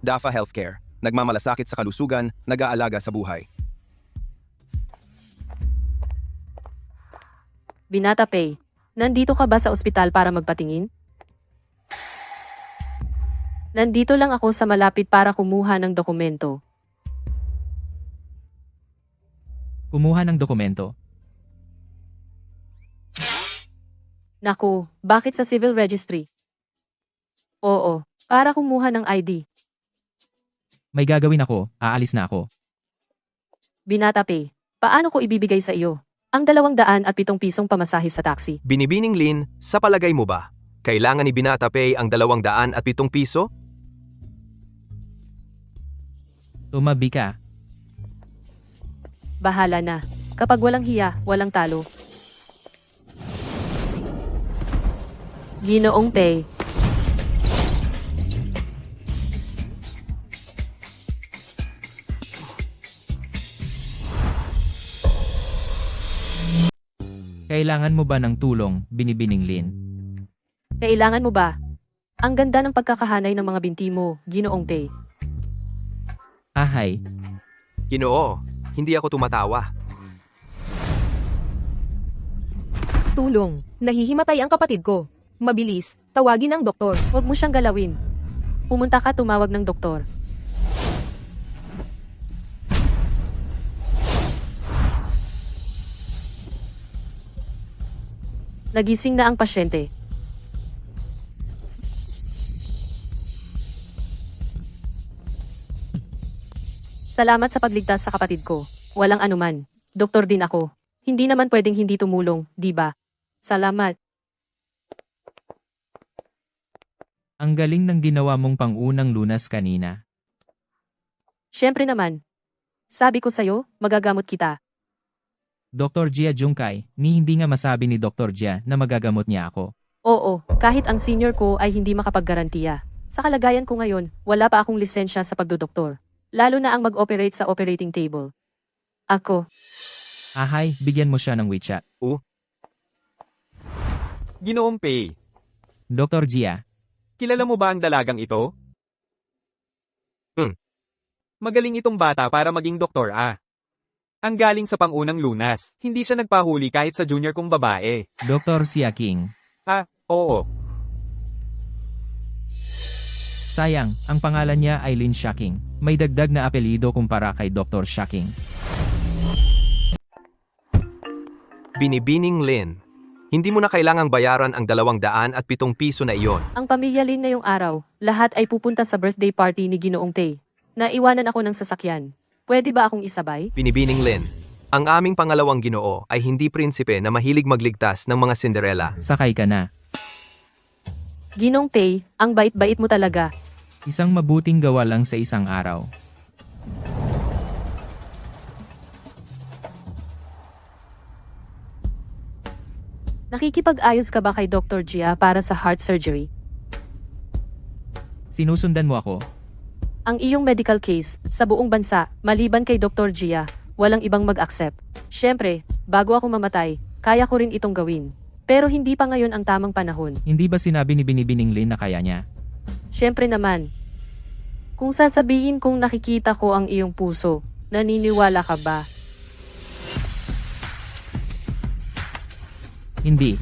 Dafa Healthcare. Nagmamalasakit sa kalusugan, nag-aalaga sa buhay. Binata Pay, nandito ka ba sa ospital para magpatingin? Nandito lang ako sa malapit para kumuha ng dokumento. Kumuha ng dokumento. Naku, bakit sa civil registry? Oo, para kumuha ng ID. May gagawin ako, aalis na ako. Binata Pay, paano ko ibibigay sa iyo ang 207 pisong pamasahe sa taxi? Binibining Lin, sa palagay mo ba, kailangan ni Binata Pay ang 207 piso? Tumabi ka. Bahala na. Kapag walang hiya, walang talo. Ginoong Pay. Kailangan mo ba ng tulong, Binibining Lin? Kailangan mo ba? Ang ganda ng pagkakahanay ng mga binti mo, Ginoong Pay. Ahay, Ginoo, hindi ako tumatawa. Tulong. Nahihimatay ang kapatid ko. Mabilis. Tawagin ang doktor. Huwag mo siyang galawin. Pumunta ka tumawag ng doktor. Nagising na ang pasyente. Salamat sa pagligtas sa kapatid ko. Walang anuman. Doktor din ako. Hindi naman pwedeng hindi tumulong, di ba? Salamat. ang galing ng ginawa mong pangunang lunas kanina. Siyempre naman. Sabi ko sa'yo, magagamot kita. Dr. Jia Jungkai, hindi nga masabi ni Dr. Jia na magagamot niya ako. Oo, kahit ang senior ko ay hindi makapaggarantiya. Sa kalagayan ko ngayon, wala pa akong lisensya sa pagdodoktor. Lalo na ang mag-operate sa operating table. Ako, Ahay, bigyan mo siya ng WeChat. Ginoong Pei, Dr. Jia, kilala mo ba ang dalagang ito? Hmm. Magaling itong bata para maging doktor Ang galing sa pangunang lunas, hindi siya nagpahuli kahit sa junior kong babae. Dr. Sia King. Oo. Sayang, ang pangalan niya ay Lin Shaking. May dagdag na apelyido kumpara kay Dr. Shaking. Binibining Lin, hindi mo na kailangang bayaran ang 207 piso na iyon. ang pamilya Lin ngayong araw, lahat ay pupunta sa birthday party ni Ginoong Tay. Naiwanan ako ng sasakyan. Pwede ba akong isabay? Binibining Lin, ang aming pangalawang Ginoo ay hindi prinsipe na mahilig magligtas ng mga Cinderella. Sakay ka na. Ginong Tay, ang bait-bait mo talaga. Isang mabuting gawa lang sa isang araw. Nakikipag-ayos ka ba kay Dr. Gia para sa heart surgery? Sinusundan mo ako. Ang iyong medical case, sa buong bansa, maliban kay Dr. Gia, walang ibang mag-accept. Siyempre, bago ako mamatay, kaya ko rin itong gawin. Pero hindi pa ngayon ang tamang panahon. Hindi ba sinabi ni Binibining Lin na kaya niya? Siyempre naman. Kung sasabihin kong nakikita ko ang iyong puso, naniniwala ka ba? Hindi.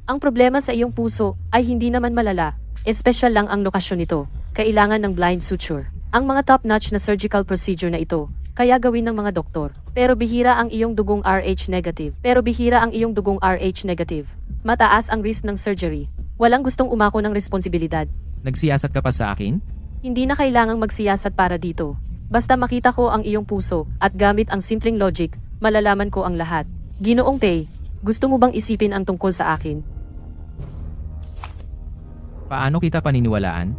Ang problema sa iyong puso ay hindi naman malala. Espesyal lang ang lokasyon nito. Kailangan ng blind suture. Ang mga top-notch na surgical procedure na ito, kaya gawin ng mga doktor. Pero bihira ang iyong dugong RH negative. Mataas ang risk ng surgery. Walang gustong umako ng responsibilidad. Nagsiyasat ka pa sa akin? Hindi na kailangang magsiyasat para dito. Basta makita ko ang iyong puso at gamit ang simpleng logic, malalaman ko ang lahat. Ginoong Pei, gusto mo bang isipin ang tungkol sa akin? Paano kita paniniwalaan?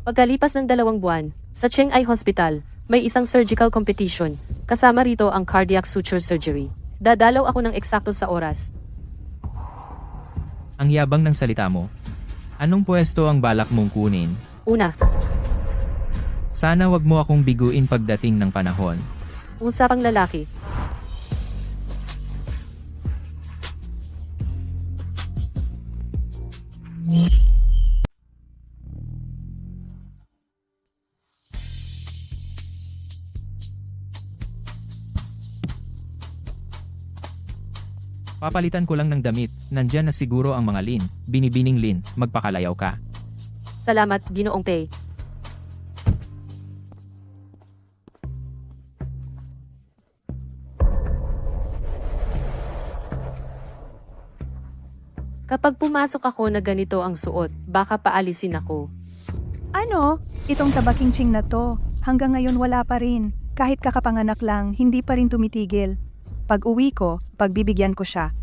Pagkalipas ng 2 buwan, sa Cheng'ai Hospital, may isang surgical competition. Kasama rito ang cardiac suture surgery. Dadalaw ako ng eksakto sa oras. Ang yabang ng salita mo. Anong pwesto ang balak mong kunin? Una, Sana wag mo akong biguin pagdating ng panahon. usapang lalaki. Papalitan ko lang ng damit, nandyan na siguro ang mga Lin. Binibining Lin, magpakalayaw ka. Salamat, Ginoong Pei. Kapag pumasok ako na ganito ang suot, baka paalisin ako. Ano? Itong tabaking-ching na to, hanggang ngayon wala pa rin. Kahit kakapanganak lang, hindi pa rin tumitigil. Pag uwi ko, pagbibigyan ko siya.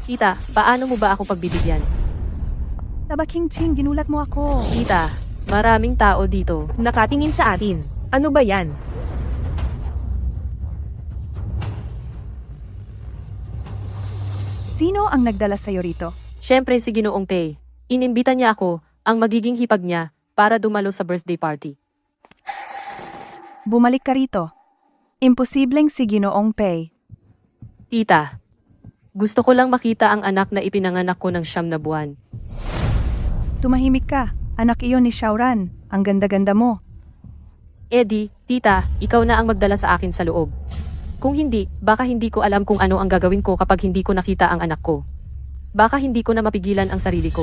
Tita, paano mo ba ako pagbibigyan? Tabaking-ching, ginulat mo ako. Tita, maraming tao dito. Nakatingin sa atin. Ano ba yan? Sino ang nagdala sa'yo rito? Siyempre si Ginoong Pei. Inimbita niya ako, ang magiging hipag niya, para dumalo sa birthday party. Bumalik ka rito. Imposibleng si Ginoong Pei. Tita, gusto ko lang makita ang anak na ipinanganak ko ng 9 na buwan. Tumahimik ka. Anak iyon ni Xiaoran. Ang ganda-ganda mo. Eddie, tita, ikaw na ang magdala sa akin sa loob. Kung hindi, baka hindi ko alam kung ano ang gagawin ko kapag hindi ko nakita ang anak ko. Baka hindi ko na mapigilan ang sarili ko.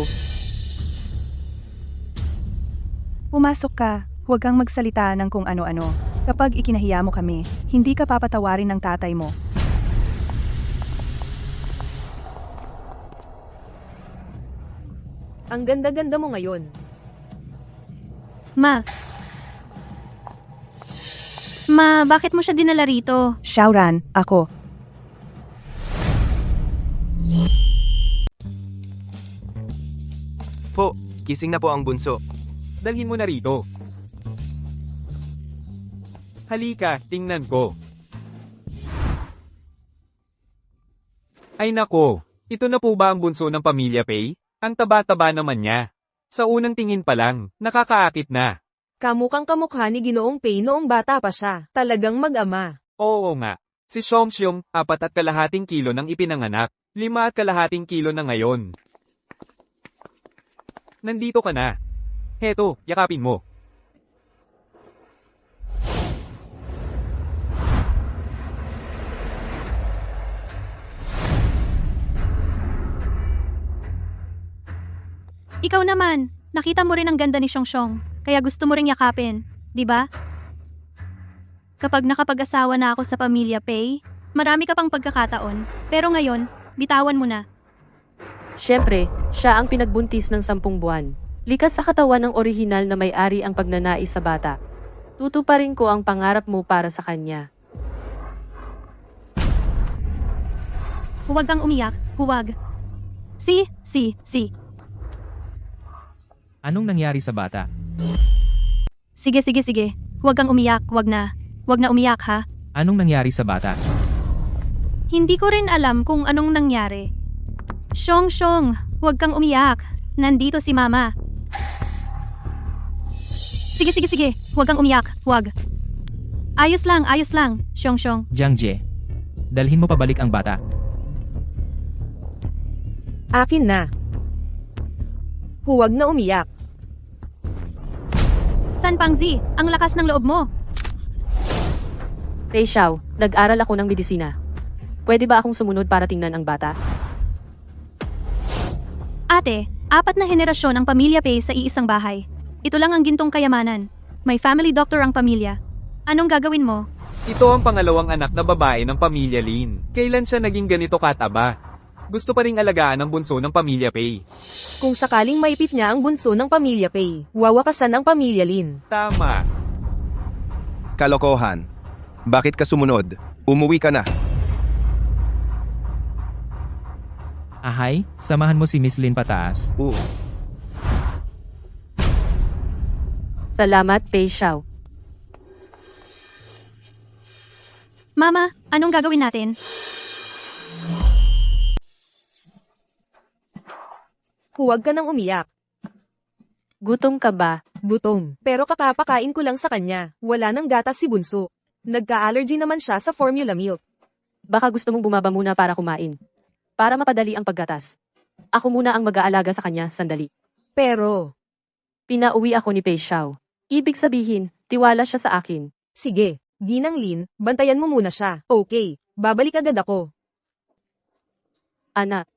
Pumasok ka. Huwag kang magsalita ng kung ano-ano. Kapag ikinahiya mo kami, hindi ka papatawarin ng tatay mo. Ang ganda-ganda mo ngayon. Ma, bakit mo siya dinala rito? Xiaoran, ako. Po, gising na po ang bunso. Dalhin mo na rito. Halika, tingnan ko. Ay nako, ito na po ba ang bunso ng pamilya Pei? Ang taba-taba naman niya. Sa unang tingin pa lang, nakakaakit na. Kamukang kamukha ni Ginoong Pei noong bata pa siya. Talagang mag-ama. Oo nga. Si Xiong 4.5 kilo nang ipinanganak. 5.5 kilo na ngayon. Nandito ka na. Heto, yakapin mo. Ikaw naman, nakita mo rin ang ganda ni Xiongxiong, kaya gusto mo ring yakapin, di ba? Kapag nakapag-asawa na ako sa pamilya Pei, marami ka pang pagkakataon, pero ngayon, bitawan mo na. Siyempre, siya ang pinagbuntis ng 10 buwan. Likas sa katawan ng orihinal na may-ari ang pagnanais sa bata. Tutuparin ko ang pangarap mo para sa kanya. Huwag kang umiyak, huwag. Si. Anong nangyari sa bata? Sige. Huwag kang umiyak, huwag na. Huwag na umiyak ha. Anong nangyari sa bata? Hindi ko rin alam kung anong nangyari. Xiong, huwag kang umiyak. Nandito si Mama. Sige. Huwag kang umiyak, huwag. Ayos lang, Xiong. Jiang Jie. Dalhin mo pabalik ang bata. Akin na. Huwag na umiyak. San Pangzi, ang lakas ng loob mo. Pei Xiao, nag-aral ako ng medisina. Pwede ba akong sumunod para tingnan ang bata? Ate, 4 na henerasyon ang pamilya Pei sa iisang bahay. Ito lang ang gintong kayamanan. May family doctor ang pamilya. Anong gagawin mo? Ito ang pangalawang anak na babae ng pamilya Lin. Kailan siya naging ganito kataba? Gusto pa ring alagaan ang bunso ng pamilya Pei. Kung sakaling maipit niya ang bunso ng pamilya Pei, wawakasan ang pamilya Lin. Tama. Kalokohan. Bakit ka sumunod? Umuwi ka na. Ahay, samahan mo si Miss Lin pataas. Salamat, Pei Xiao. Mama, anong gagawin natin? Huwag ka nang umiyak. Gutom ka ba? Gutom. Pero kakapakain ko lang sa kanya. Wala nang gatas si bunso. Nagka-allergy naman siya sa formula milk. Baka gusto mong bumaba muna para kumain. Para mapadali ang paggatas. Ako muna ang mag-aalaga sa kanya, sandali. Pero, Pinauwi ako ni Pei Xiao. Ibig sabihin, tiwala siya sa akin. sige, Ginang Lin, bantayan mo muna siya. Okay, babalik agad ako. Anak.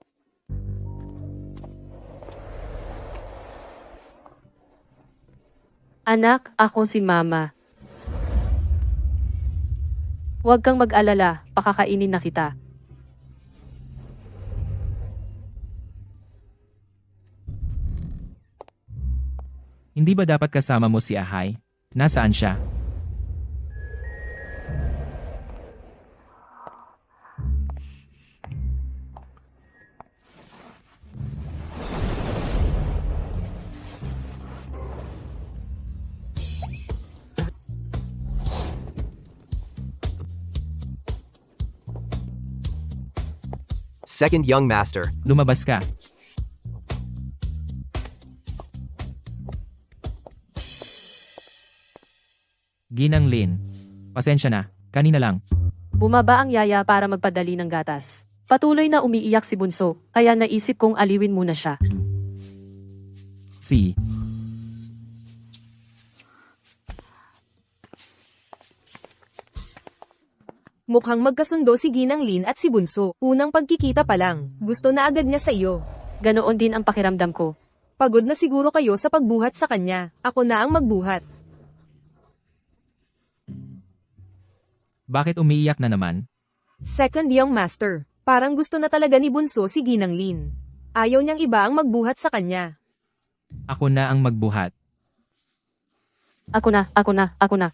Anak, ako si Mama. Huwag kang mag-alala, pakakainin na kita. Hindi ba dapat kasama mo si Ahay? Nasaan siya? Second young master. Lumabas ka. Ginang Lin. Pasensya na, kanina lang. Bumaba ang yaya para magpadali ng gatas. Patuloy na umiiyak si Bunso, kaya naisip kong aliwin muna siya. Si. Mukhang magkasundo si Ginang Lin at si Bunso. Unang pagkikita pa lang, gusto na agad niya sa iyo. Ganoon din ang pakiramdam ko. Pagod na siguro kayo sa pagbuhat sa kanya. Ako na ang magbuhat. Bakit umiiyak na naman? Second young master. Parang gusto na talaga ni Bunso si Ginang Lin. Ayaw niyang iba ang magbuhat sa kanya. Ako na ang magbuhat. Ako na.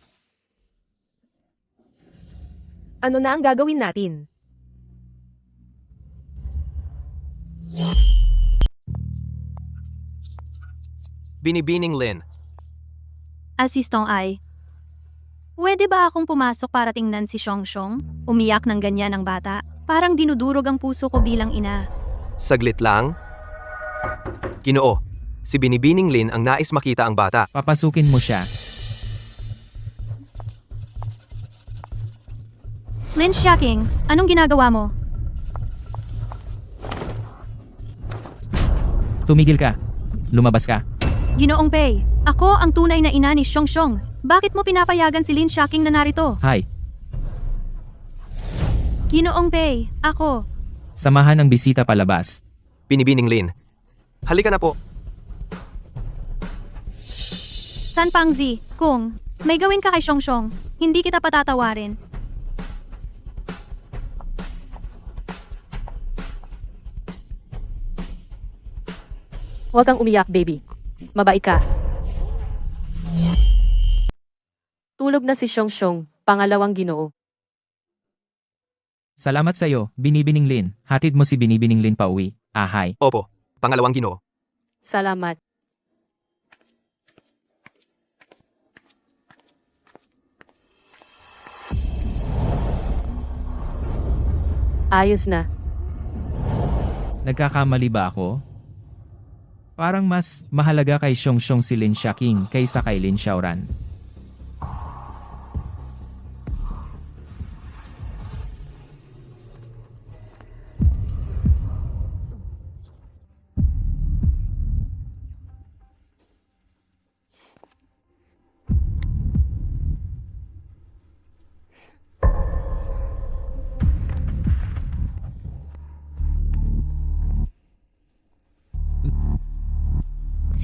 Ano na ang gagawin natin? Binibining Lin. Assistant Ai. Pwede ba akong pumasok para tingnan si Xiongxiong? Umiyak ng ganyan ang bata. Parang dinudurog ang puso ko bilang ina. Saglit lang. Ginoo, si Binibining Lin ang nais makita ang bata. Papasukin mo siya. Lin Xiaking, anong ginagawa mo? Tumigil ka. Lumabas ka. Ginoong Pei, ako ang tunay na ina ni Xiongxiong. Bakit mo pinapayagan si Lin Xiaking na narito? Hi. Ginoong Pei, ako. Samahan ang bisita palabas. Binibining Lin. Halika na po. San Pangzi, kung may gawin ka kay Xiongxiong, hindi kita patatawarin. Huwag kang umiyak, baby. Mabait ka. Tulog na si Xiongxiong, pangalawang ginoo. Salamat sa'yo, Binibining Lin. Hatid mo si Binibining Lin pauwi. Ahay. Opo, pangalawang ginoo. Salamat. Ayos na. Nagkakamali ba ako? Parang mas mahalaga kay Xiongxiong si Lin Xiaking kaysa kay Lin Xiaoran.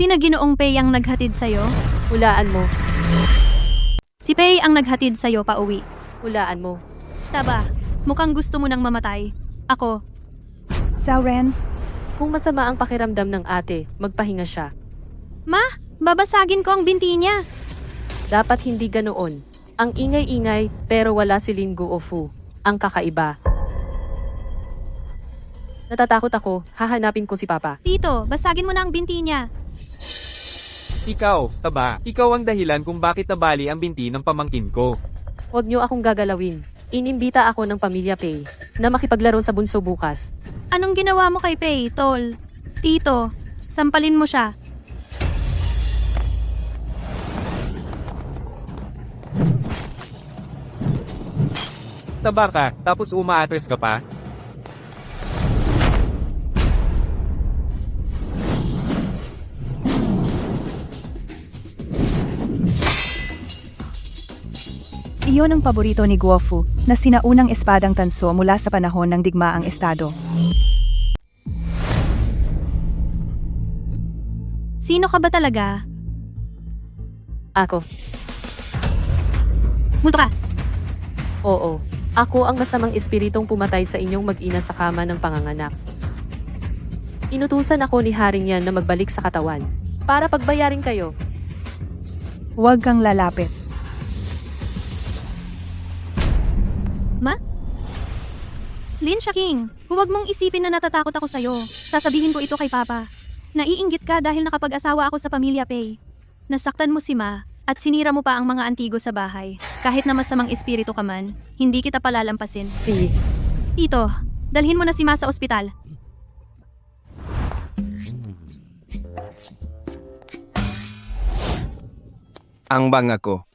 Sina Ginoong Pei ang naghatid sa'yo? Hulaan mo. Si Pei ang naghatid sa'yo pauwi. Hulaan mo. Taba, mukhang gusto mo nang mamatay. Ako, Sauren, Kung masama ang pakiramdam ng ate, magpahinga siya. Ma, babasagin ko ang binti niya. Dapat hindi ganoon. Ang ingay-ingay, pero wala si Lin Guofu. Ang kakaiba. Natatakot ako, hahanapin ko si Papa. Tito, basagin mo na ang binti niya. Ikaw, Taba, ikaw ang dahilan kung bakit nabali ang binti ng pamangkin ko. Huwag niyo akong gagalawin. Inimbita ako ng pamilya Pei na makipaglaro sa bunso bukas. Anong ginawa mo kay Pei, Tol? Tito, sampalin mo siya. Taba ka, tapos umaatres ka pa? Iyon ang paborito ni Guofu, na sinaunang espadang tanso mula sa panahon ng digmaang estado. Sino ka ba talaga? Ako. Multo ka! Oo. Ako ang masamang espiritong pumatay sa inyong mag-ina sa kama ng panganganak. Inutusan ako ni Haring yan na magbalik sa katawan. Para pagbayarin kayo. Huwag kang lalapit. Lin Shaking, huwag mong isipin na natatakot ako sa'yo. Sasabihin ko ito kay Papa. Naiinggit ka dahil nakapag-asawa ako sa pamilya Pei. Nasaktan mo si Ma, at sinira mo pa ang mga antigo sa bahay. Kahit na masamang espiritu ka man, hindi kita palalampasin. Si... Tito, dalhin mo na si Ma sa ospital. Ang banga ko.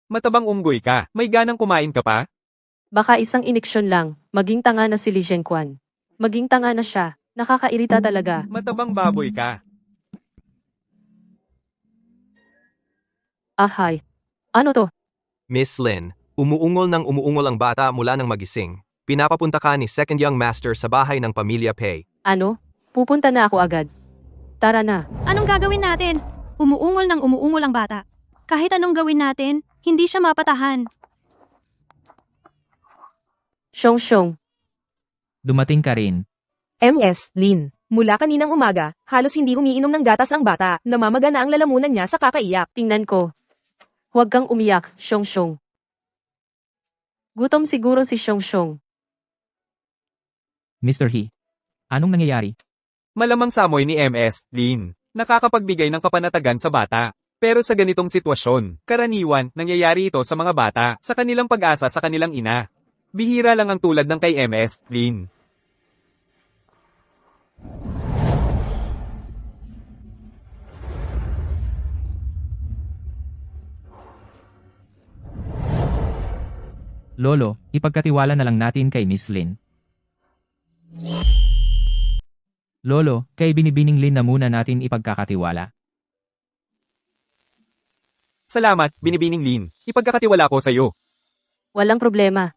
Matabang unggoy ka, may ganang kumain ka pa? Baka isang iniksyon lang, maging tanga na si Li Zhengquan. Maging tanga na siya, nakakairita talaga. Matabang baboy ka. Ahay. Ano to? Miss Lin, umuungol ang bata mula ng magising. Pinapapunta ka ni Second Young Master sa bahay ng pamilya Pei. Ano? Pupunta na ako agad. Tara na. Anong gagawin natin? Umuungol ang bata. Kahit anong gawin natin, hindi siya mapatahan. Xiong. Dumating ka rin. MS, Lin. Mula kaninang umaga, halos hindi umiinom ng gatas ang bata. Namamaga na ang lalamunan niya sa kakaiyak. Tingnan ko. Huwag kang umiyak, Xiong. Gutom siguro si Xiong. Mr. He. Anong nangyayari? Malamang samoy ni MS, Lin. Nakakapagbigay ng kapanatagan sa bata. Pero sa ganitong sitwasyon, karaniwan, nangyayari ito sa mga bata, sa kanilang pag-asa sa kanilang ina. Bihira lang ang tulad ng kay MS, Lin. Lolo, ipagkatiwala na lang natin kay Miss Lin. Lolo, kay Binibining Lin na muna natin ipagkakatiwala. Salamat, Binibining Lin. Ipagkakatiwala ko sa iyo. Walang problema.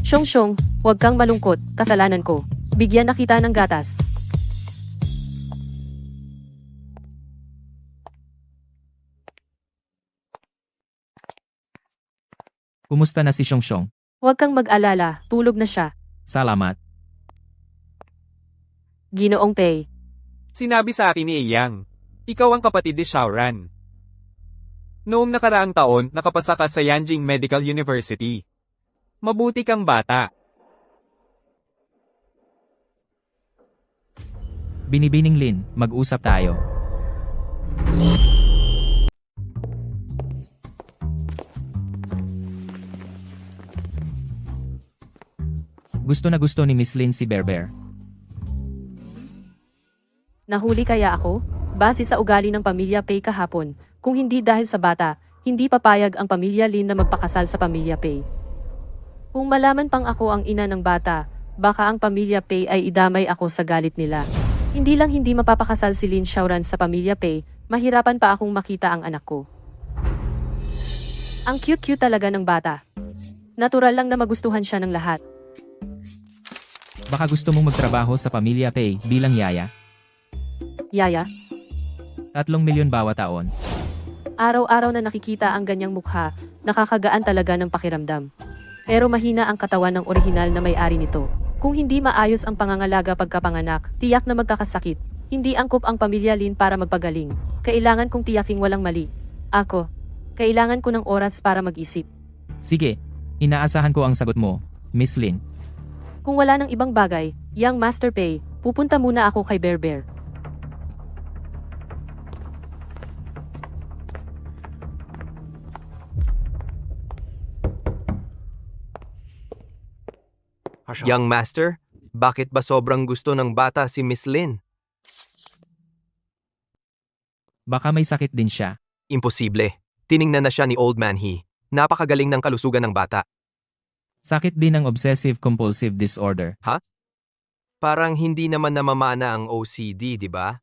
Xiong, huwag kang malungkot, kasalanan ko. Bigyan na kita ng gatas. Kumusta na si Xiong? Huwag kang mag-alala, tulog na siya. Salamat. Ginoong Pei. Sinabi sa akin ni Iyang. Ikaw ang kapatid ni Xiaoran. Noong nakaraang taon, nakapasa ka sa Yanjing Medical University. Mabuti kang bata. Binibining Lin, mag-usap tayo. Gusto na gusto ni Miss Lin si Berber. Nahuli kaya ako? Base sa ugali ng pamilya Pei kahapon, kung hindi dahil sa bata, hindi papayag ang pamilya Lin na magpakasal sa pamilya Pei. Kung malaman pang ako ang ina ng bata, baka ang pamilya Pei ay idamay ako sa galit nila. Hindi lang hindi mapapakasal si Lin Xiaoran sa pamilya Pei, mahirapan pa akong makita ang anak ko. Ang cute-cute talaga ng bata. Natural lang na magustuhan siya ng lahat. Baka gusto mong magtrabaho sa pamilya Pei bilang yaya? Yaya, 3 milyon bawat taon. araw-araw na nakikita ang ganyang mukha, nakakagaan talaga ng pakiramdam. Pero mahina ang katawan ng orihinal na may-ari nito. Kung hindi maayos ang pangangalaga pagkapanganak, tiyak na magkakasakit. Hindi angkop ang pamilya Lin para magpagaling. Kailangan kong tiyaking walang mali. Ako, kailangan ko ng oras para mag-isip. Sige, inaasahan ko ang sagot mo, Miss Lin. Kung wala ng ibang bagay, Young Master Pei, pupunta muna ako kay Berber. Young Master, bakit ba sobrang gusto ng bata si Miss Lin? Baka may sakit din siya. Imposible. Tiningnan na siya ni Old Man He. Napakagaling ng kalusugan ng bata. Sakit din ng obsessive-compulsive disorder. Parang hindi naman namamana ang OCD, di ba?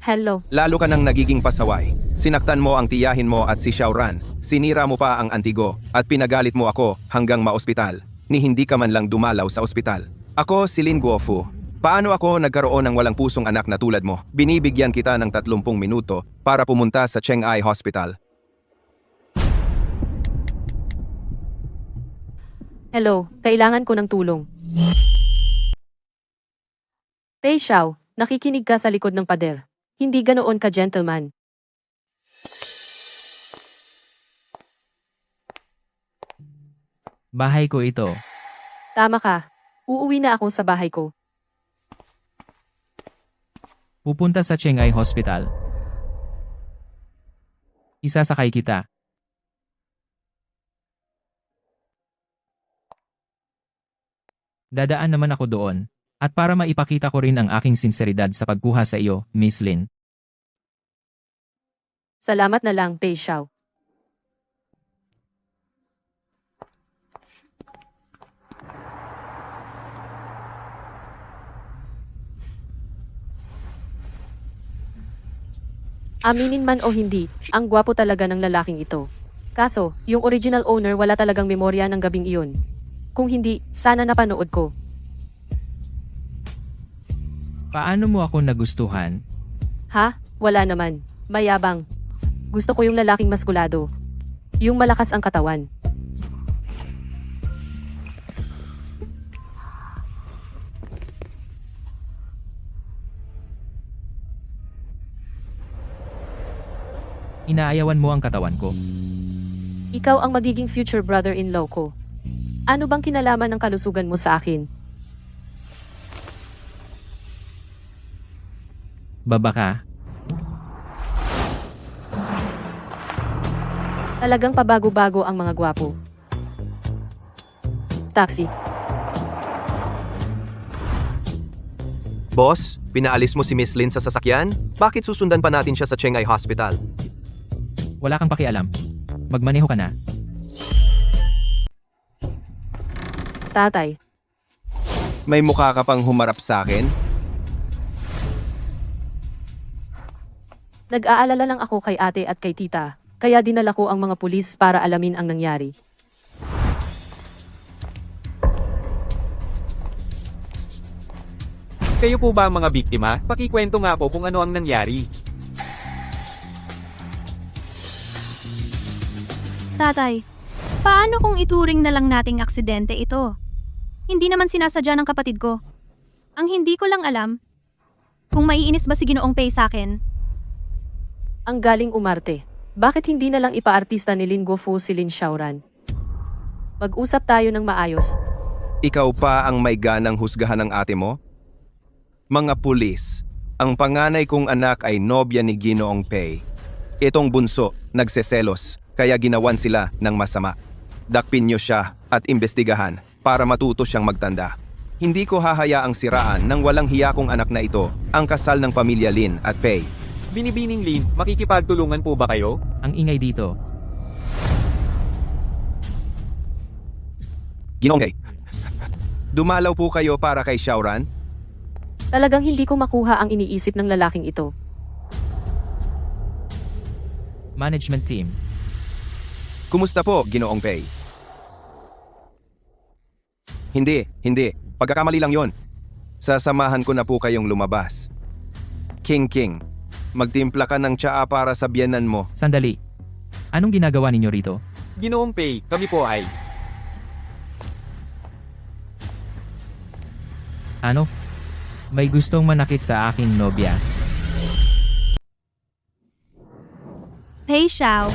Hello. Lalo ka nang nagiging pasaway. Sinaktan mo ang tiyahin mo at si Xiaoran. Sinira mo pa ang antigo at pinagalit mo ako hanggang maospital. Ni hindi ka man lang dumalaw sa ospital. Ako si Lin Guofu. Paano ako nagkaroon ng walang pusong anak na tulad mo? Binibigyan kita ng 30 minuto para pumunta sa Cheng'ai Hospital. Hello, kailangan ko ng tulong. Pei Xiao, nakikinig ka sa likod ng pader. Hindi ganoon ka gentleman. Bahay ko ito. Tama ka. Uuwi na ako sa bahay ko. Pupunta sa Cheng'ai Hospital. Isasakay kita. Dadaan naman ako doon. At para maipakita ko rin ang aking sinseridad sa pagkuha sa iyo, Miss Lin. Salamat na lang, Pei Xiao. Aminin man o hindi, ang gwapo talaga ng lalaking ito. Kaso, yung original owner wala talagang memorya ng gabing iyon. Kung hindi, sana napanood ko. Paano mo ako nagustuhan? Ha? Wala naman. Mayabang. Gusto ko yung lalaking maskulado. Yung malakas ang katawan. Inaayawan mo ang katawan ko. Ikaw ang magiging future brother-in-law ko. Ano bang kinalaman ng kalusugan mo sa akin? Baba ka. Talagang pabago-bago ang mga gwapo. Taxi. Boss, pinaalis mo si Miss Lin sa sasakyan? Bakit susundan pa natin siya sa Cheng'ai Hospital? Wala kang pakialam. Magmaneho ka na. Tatay. May mukha ka pang humarap sa akin? Nag-aalala lang ako kay ate at kay tita, kaya dinala ko ang mga pulis para alamin ang nangyari. Kayo po ba ang mga biktima? Pakikwento nga po kung ano ang nangyari. Tatay, paano kung ituring na lang nating aksidente ito? Hindi naman sinasadya ng kapatid ko. Ang hindi ko lang alam, kung maiinis ba si Ginoong Pei sa akin. Ang galing umarte. Bakit hindi na lang ipaartista ni Lin Guofu si Lin Xiaoran? Mag-usap tayo ng maayos. Ikaw pa ang may ganang husgahan ng ate mo? Mga pulis, ang panganay kong anak ay nobya ni Ginoong Pei. Itong bunso, nagseselos, kaya ginawan sila ng masama. Dakpin niyo siya at imbestigahan para matuto siyang magtanda. Hindi ko hahayaang siraan ng walang hiya kong anak na ito ang kasal ng pamilya Lin at Pei. Binibining Lin, makikipagtulungan po ba kayo? Ang ingay dito. Ginoong Pei, dumalaw po kayo para kay Xiaoran? Talagang hindi ko makuha ang iniisip ng lalaking ito. Management team. Kumusta po, Ginoong Pei? Hindi. Pagkakamali lang yon. Sasamahan ko na po kayong lumabas. King, magtimpla ka ng tsaa para sa biyenan mo. Sandali. Anong ginagawa ninyo rito? Ginoong Pei, kami po ay... Ano? May gustong manakit sa aking nobya. Pei Xiao,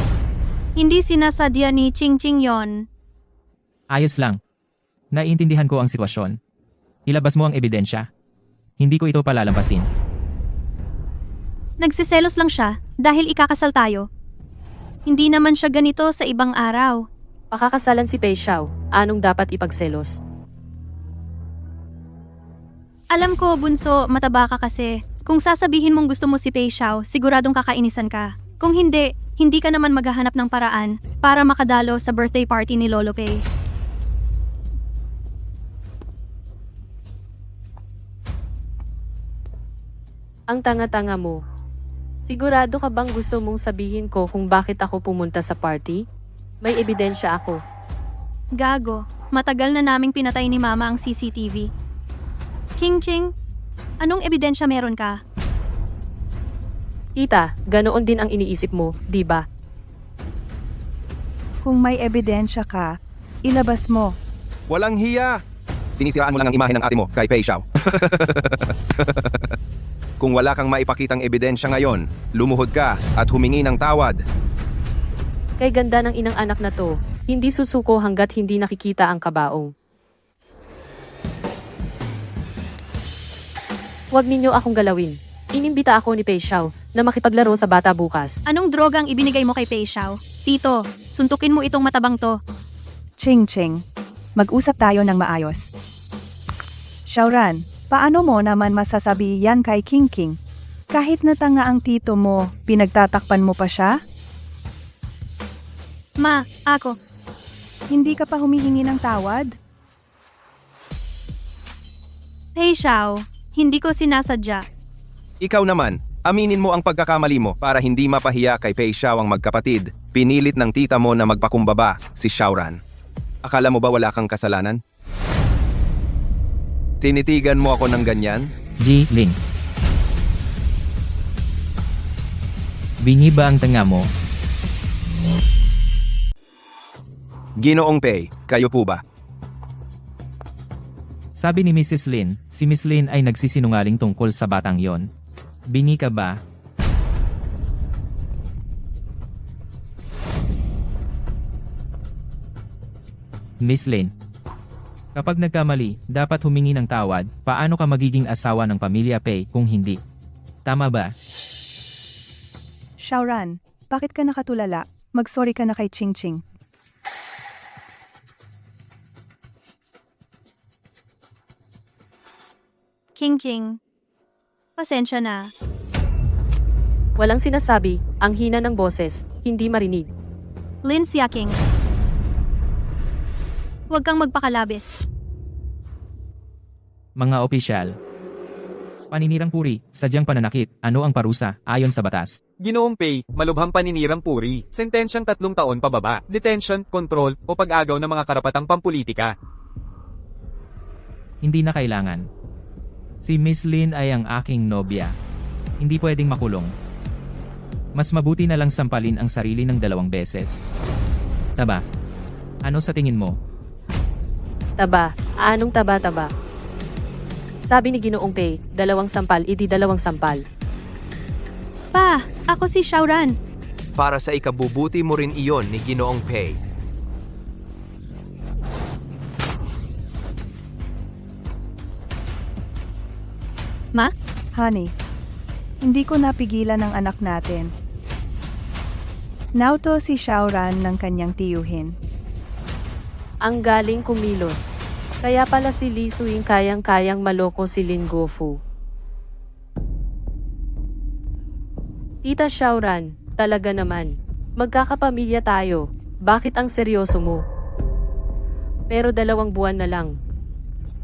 hindi sinasadya ni Ching Ching yon. Ayos lang. Naiintindihan ko ang sitwasyon. Ilabas mo ang ebidensya. Hindi ko ito palalampasin. Nagsiselos lang siya. Dahil ikakasal tayo. Hindi naman siya ganito sa ibang araw. Pakakasalan si Pei Xiao. Anong dapat ipagselos? Alam ko, bunso, mataba ka kasi. Kung sasabihin mong gusto mo si Pei Xiao, siguradong kakainisan ka. Kung hindi, hindi ka naman maghahanap ng paraan para makadalo sa birthday party ni Lolo Pei. Ang tanga-tanga mo. Sigurado ka bang gusto mong sabihin ko kung bakit ako pumunta sa party? May ebidensya ako. Gago, matagal na naming pinatay ni Mama ang CCTV. King Ching, anong ebidensya meron ka? Tita, ganoon din ang iniisip mo, di ba? Kung may ebidensya ka, ilabas mo. Walang hiya! Sinisiraan mo lang ang imahe ng ate mo kay Pei Xiao. Kung wala kang maipakitang ebidensya ngayon, lumuhod ka at humingi ng tawad. Kay ganda ng inang anak na to, hindi susuko hanggat hindi nakikita ang kabaong. Huwag ninyo akong galawin. Inimbita ako ni Pei Xiao na makipaglaro sa bata bukas. Anong droga ang ibinigay mo kay Pei Xiao? Tito, suntukin mo itong matabang to. Ching Ching, mag-usap tayo ng maayos. Xiaoran, paano mo naman masasabi yan kay King King? Kahit na tanga ang tito mo, pinagtatakpan mo pa siya? Ma, ako. Hindi ka pa humihingi ng tawad? Pei Xiao, hindi ko sinasadya. Ikaw naman, aminin mo ang pagkakamali mo para hindi mapahiya kay Pei Xiao ang magkapatid. Pinilit ng tita mo na magpakumbaba, si Xiaoran. Akala mo ba wala kang kasalanan? Tinitigan mo ako ng ganyan? Ji Ling. Bingi ba ang tanga mo? Ginoong Pei, kayo po ba? Sabi ni Mrs. Lin, si Miss Lin ay nagsisinungaling tungkol sa batang yon. Bingi ka ba? Miss Lin. Kapag nagkamali, dapat humingi ng tawad. Paano ka magiging asawa ng pamilya Pei kung hindi? Tama ba? Xiaoran, bakit ka nakatulala? Mag-sorry ka na kay Ching Ching. King King, pasensya na. Walang sinasabi, ang hina ng boses, hindi marinig. Lin Xiaking. Huwag kang magpakalabis. Mga opisyal. Paninirang puri, sadyang pananakit, ano ang parusa, ayon sa batas? Ginoong Pei, malubhang paninirang puri, sentensyang 3 taon pababa, detention, control, o pag-agaw ng mga karapatang pampulitika. Hindi na kailangan. Si Miss Lin ay ang aking nobya. Hindi pwedeng makulong. Mas mabuti na lang sampalin ang sarili ng 2 beses. Taba. Ano sa tingin mo? Taba, anong taba-taba? Sabi ni Ginoong Pei, 2 sampal, idi 2 sampal. Pa, ako si Xiaoran. Para sa ikabubuti mo rin iyon ni Ginoong Pei. Ma? Honey, hindi ko napigilan ang anak natin. Nauto si Xiaoran ng kanyang tiyuhin. Ang galing kumilos. Kaya pala si Li Suing kayang-kayang maloko si Lin Gofu. Tita Xiaoran, talaga naman. Magkakapamilya tayo. Bakit ang seryoso mo? Pero 2 buwan na lang.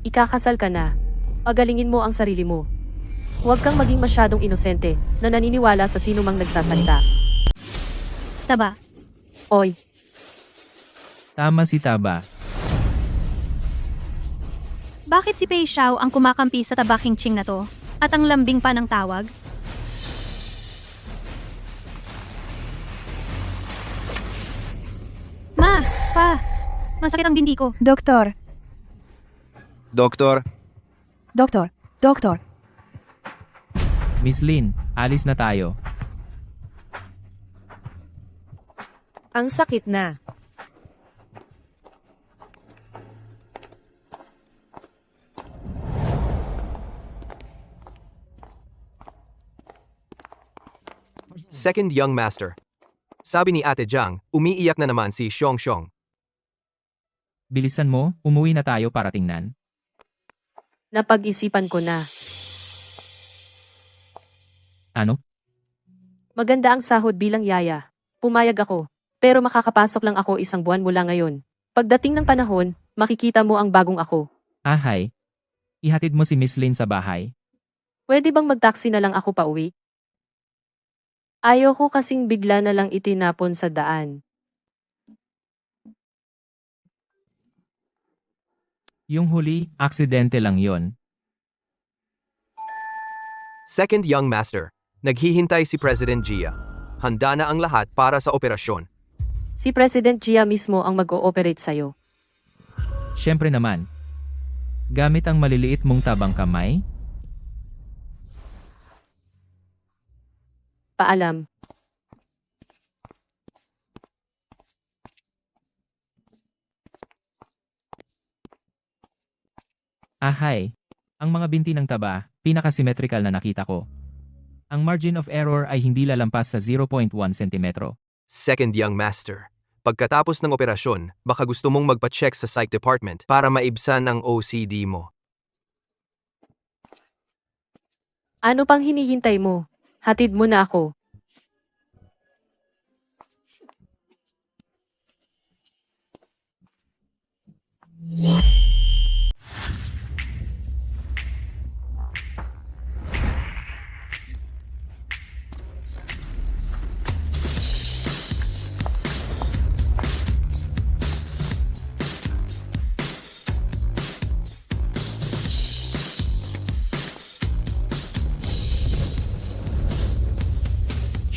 Ikakasal ka na. Pagalingin mo ang sarili mo. Huwag kang maging masyadong inosente na naniniwala sa sino mang nagsasalita. Taba. Oy, Tama si Taba. Bakit si Pei Xiao ang kumakampi sa tabaking ching na to? At ang lambing pa ng tawag? Ma! Pa! Masakit ang bindi ko. Doktor, Doktor, doktor, doktor. Miss Lin, alis na tayo. Ang sakit na. Second young master. Sabi ni Ate Jiang, umiiyak na naman si Xiong. Bilisan mo, umuwi na tayo para tingnan. Napag-isipan ko na. Ano? Maganda ang sahod bilang yaya. Pumayag ako. Pero makakapasok lang ako 1 buwan mula ngayon. Pagdating ng panahon, makikita mo ang bagong ako. Hi. Ihatid mo si Miss Lin sa bahay. Pwede bang mag-taxi na lang ako pauwi? Ayoko kasing bigla na lang itinapon sa daan. Yung huli, aksidente lang yon. Second young master. Naghihintay si President Jia. Handa na ang lahat para sa operasyon. Si President Jia mismo ang mag-ooperate sa'yo. Siyempre naman. Gamit ang maliliit mong tabang kamay, Paalam. Hi. Ang mga binti ng taba, pinaka-symmetrical na nakita ko. Ang margin of error ay hindi lalampas sa 0.1 cm. Second young master. Pagkatapos ng operasyon, baka gusto mong magpa-check sa psych department para maibsan ang OCD mo. Ano pang hinihintay mo? Hatid mo na ako.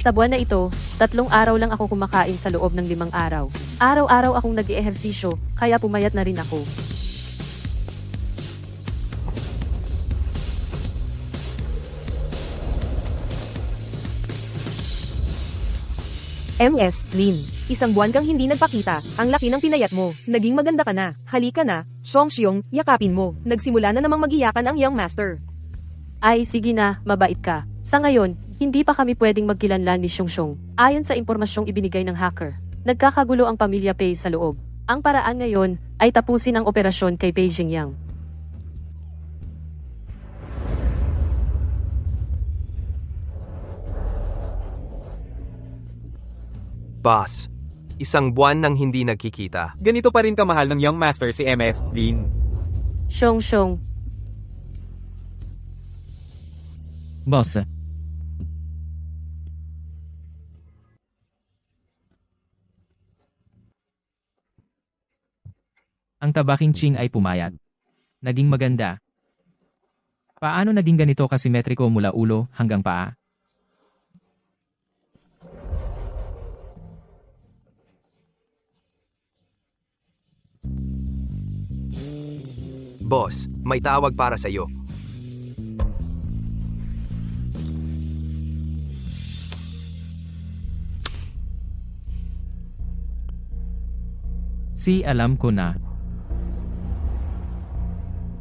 Sa buwan na ito, 3 araw lang ako kumakain sa loob ng 5 araw. Araw-araw akong nag-eehersisyo, kaya pumayat na rin ako. MS, Lin. 1 buwan kang hindi nagpakita. Ang laki ng pinayat mo. Naging maganda ka na. Halika na. Xiong, yakapin mo. Nagsimula na namang magiyakan ang young master. Ay, sige na, mabait ka. Sa ngayon, hindi pa kami pwedeng magkilanlan ni Xiong. Ayon sa impormasyong ibinigay ng hacker, nagkakagulo ang pamilya Pei sa loob. Ang paraan ngayon ay tapusin ang operasyon kay Pei Jingyang. Boss, 1 buwan nang hindi nagkikita. Ganito pa rin kamahal ng young master si MS, Lin. Xiong. Boss, ang tabaking Ching ay pumayat. Naging maganda. Paano naging ganito kasimetriko mula ulo hanggang paa? Boss, may tawag para sa iyo. Alam ko na.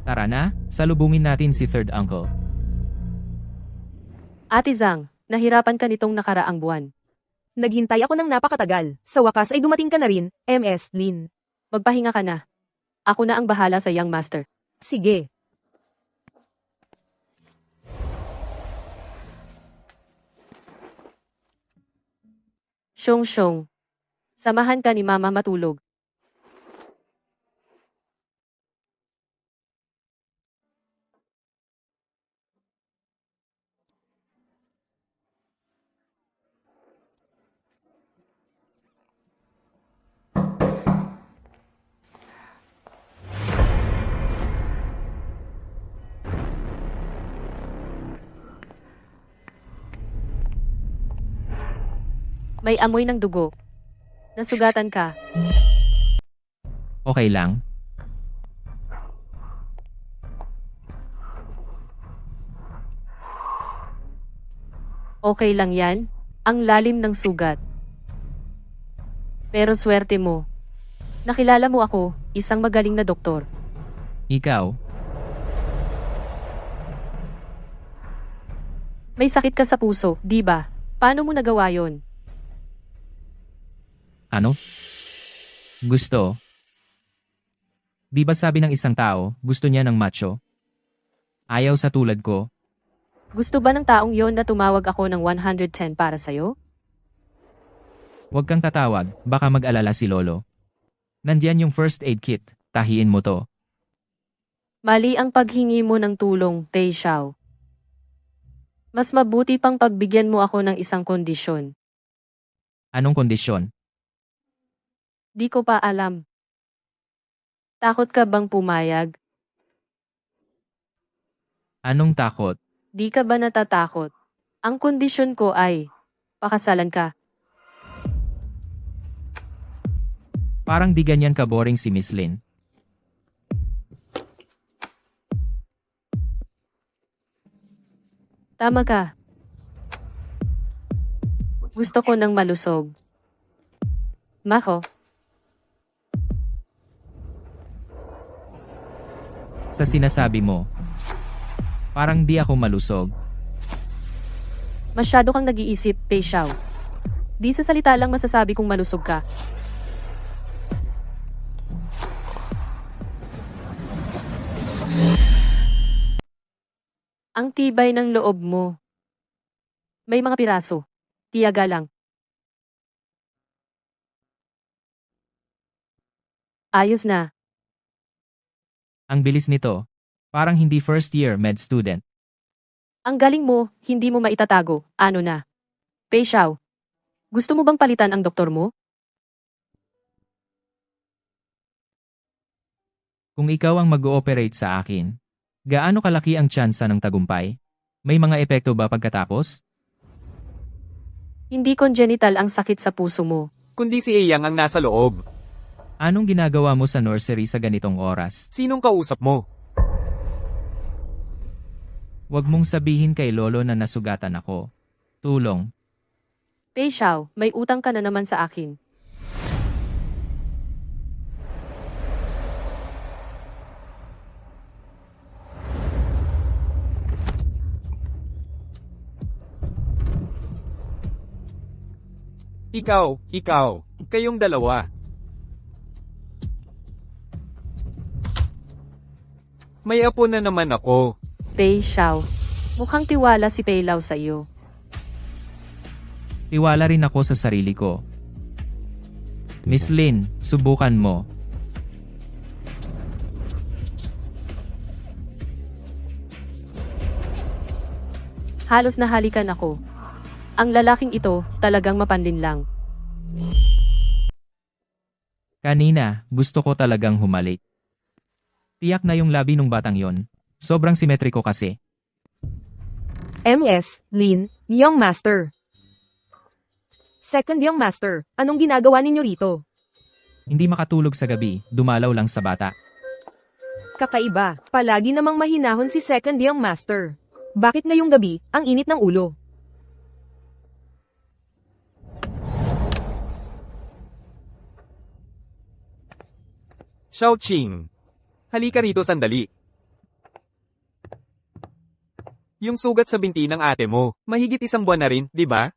Tara na, salubungin natin si third uncle. Ate Zhang, nahirapan ka nitong nakaraang buwan. Naghintay ako ng napakatagal. Sa wakas ay dumating ka na rin, MS, Lin. Magpahinga ka na. Ako na ang bahala sa young master. Sige. Xiong. Samahan ka ni Mama matulog. May amoy ng dugo. Nasugatan ka. Okay lang. Okay lang yan. Ang lalim ng sugat. Pero swerte mo. Nakilala mo ako, isang magaling na doktor. Ikaw, May sakit ka sa puso, di ba? Paano mo nagawa yon? Ano? Gusto? Di ba sabi ng isang tao, gusto niya ng macho? Ayaw sa tulad ko? Gusto ba ng taong yon na tumawag ako ng 110 para sa'yo? Huwag kang tatawag, baka mag-alala si Lolo. Nandyan yung first aid kit, tahiin mo to. Mali ang paghingi mo ng tulong, Pei Xiao. Mas mabuti pang pagbigyan mo ako ng isang kondisyon. Anong kondisyon? Di ko pa alam. Takot ka bang pumayag? Anong takot? Di ka ba natatakot? Ang kondisyon ko ay, pakasalan ka. Parang di ganyan ka-boring si Miss Lin. Tama ka. Gusto ko ng malusog. Mako, Sa sinasabi mo, parang di ako malusog. masyado kang nag-iisip, Pei Xiao. Di sa salita lang masasabi kong malusog ka. Ang tibay ng loob mo. May mga piraso. Tiyaga lang. Ayos na. Ang bilis nito. Parang hindi first year med student. Ang galing mo, hindi mo maitatago. Ano na? Pei Xiao, gusto mo bang palitan ang doktor mo? Kung ikaw ang mag-ooperate sa akin, gaano kalaki ang tsansa ng tagumpay? May mga epekto ba pagkatapos? Hindi congenital ang sakit sa puso mo. Kundi si Eyang ang nasa loob. Anong ginagawa mo sa nursery sa ganitong oras? Sinong kausap mo? Huwag mong sabihin kay Lolo na nasugatan ako. Tulong. Pei Xiao, may utang ka na naman sa akin. Ikaw, kayong dalawa. May apo na naman ako. Pei Xiao, mukhang tiwala si Pei Lao sa iyo. Tiwala rin ako sa sarili ko. Miss Lin, subukan mo. Halos nahalikan ako. Ang lalaking ito, talagang mapanlinlang. Kanina, gusto ko talagang humalik. Tiyak na yung labi ng batang yon. Sobrang simetriko kasi. MS, Lin, Young Master. Second Young Master, anong ginagawa ninyo rito? Hindi makatulog sa gabi, dumalaw lang sa bata. Kakaiba, palagi namang mahinahon si Second Young Master. Bakit ngayong gabi, ang init ng ulo? Xiaoqing. Halika rito sandali. Yung sugat sa binti ng ate mo, mahigit 1 buwan na rin, di ba?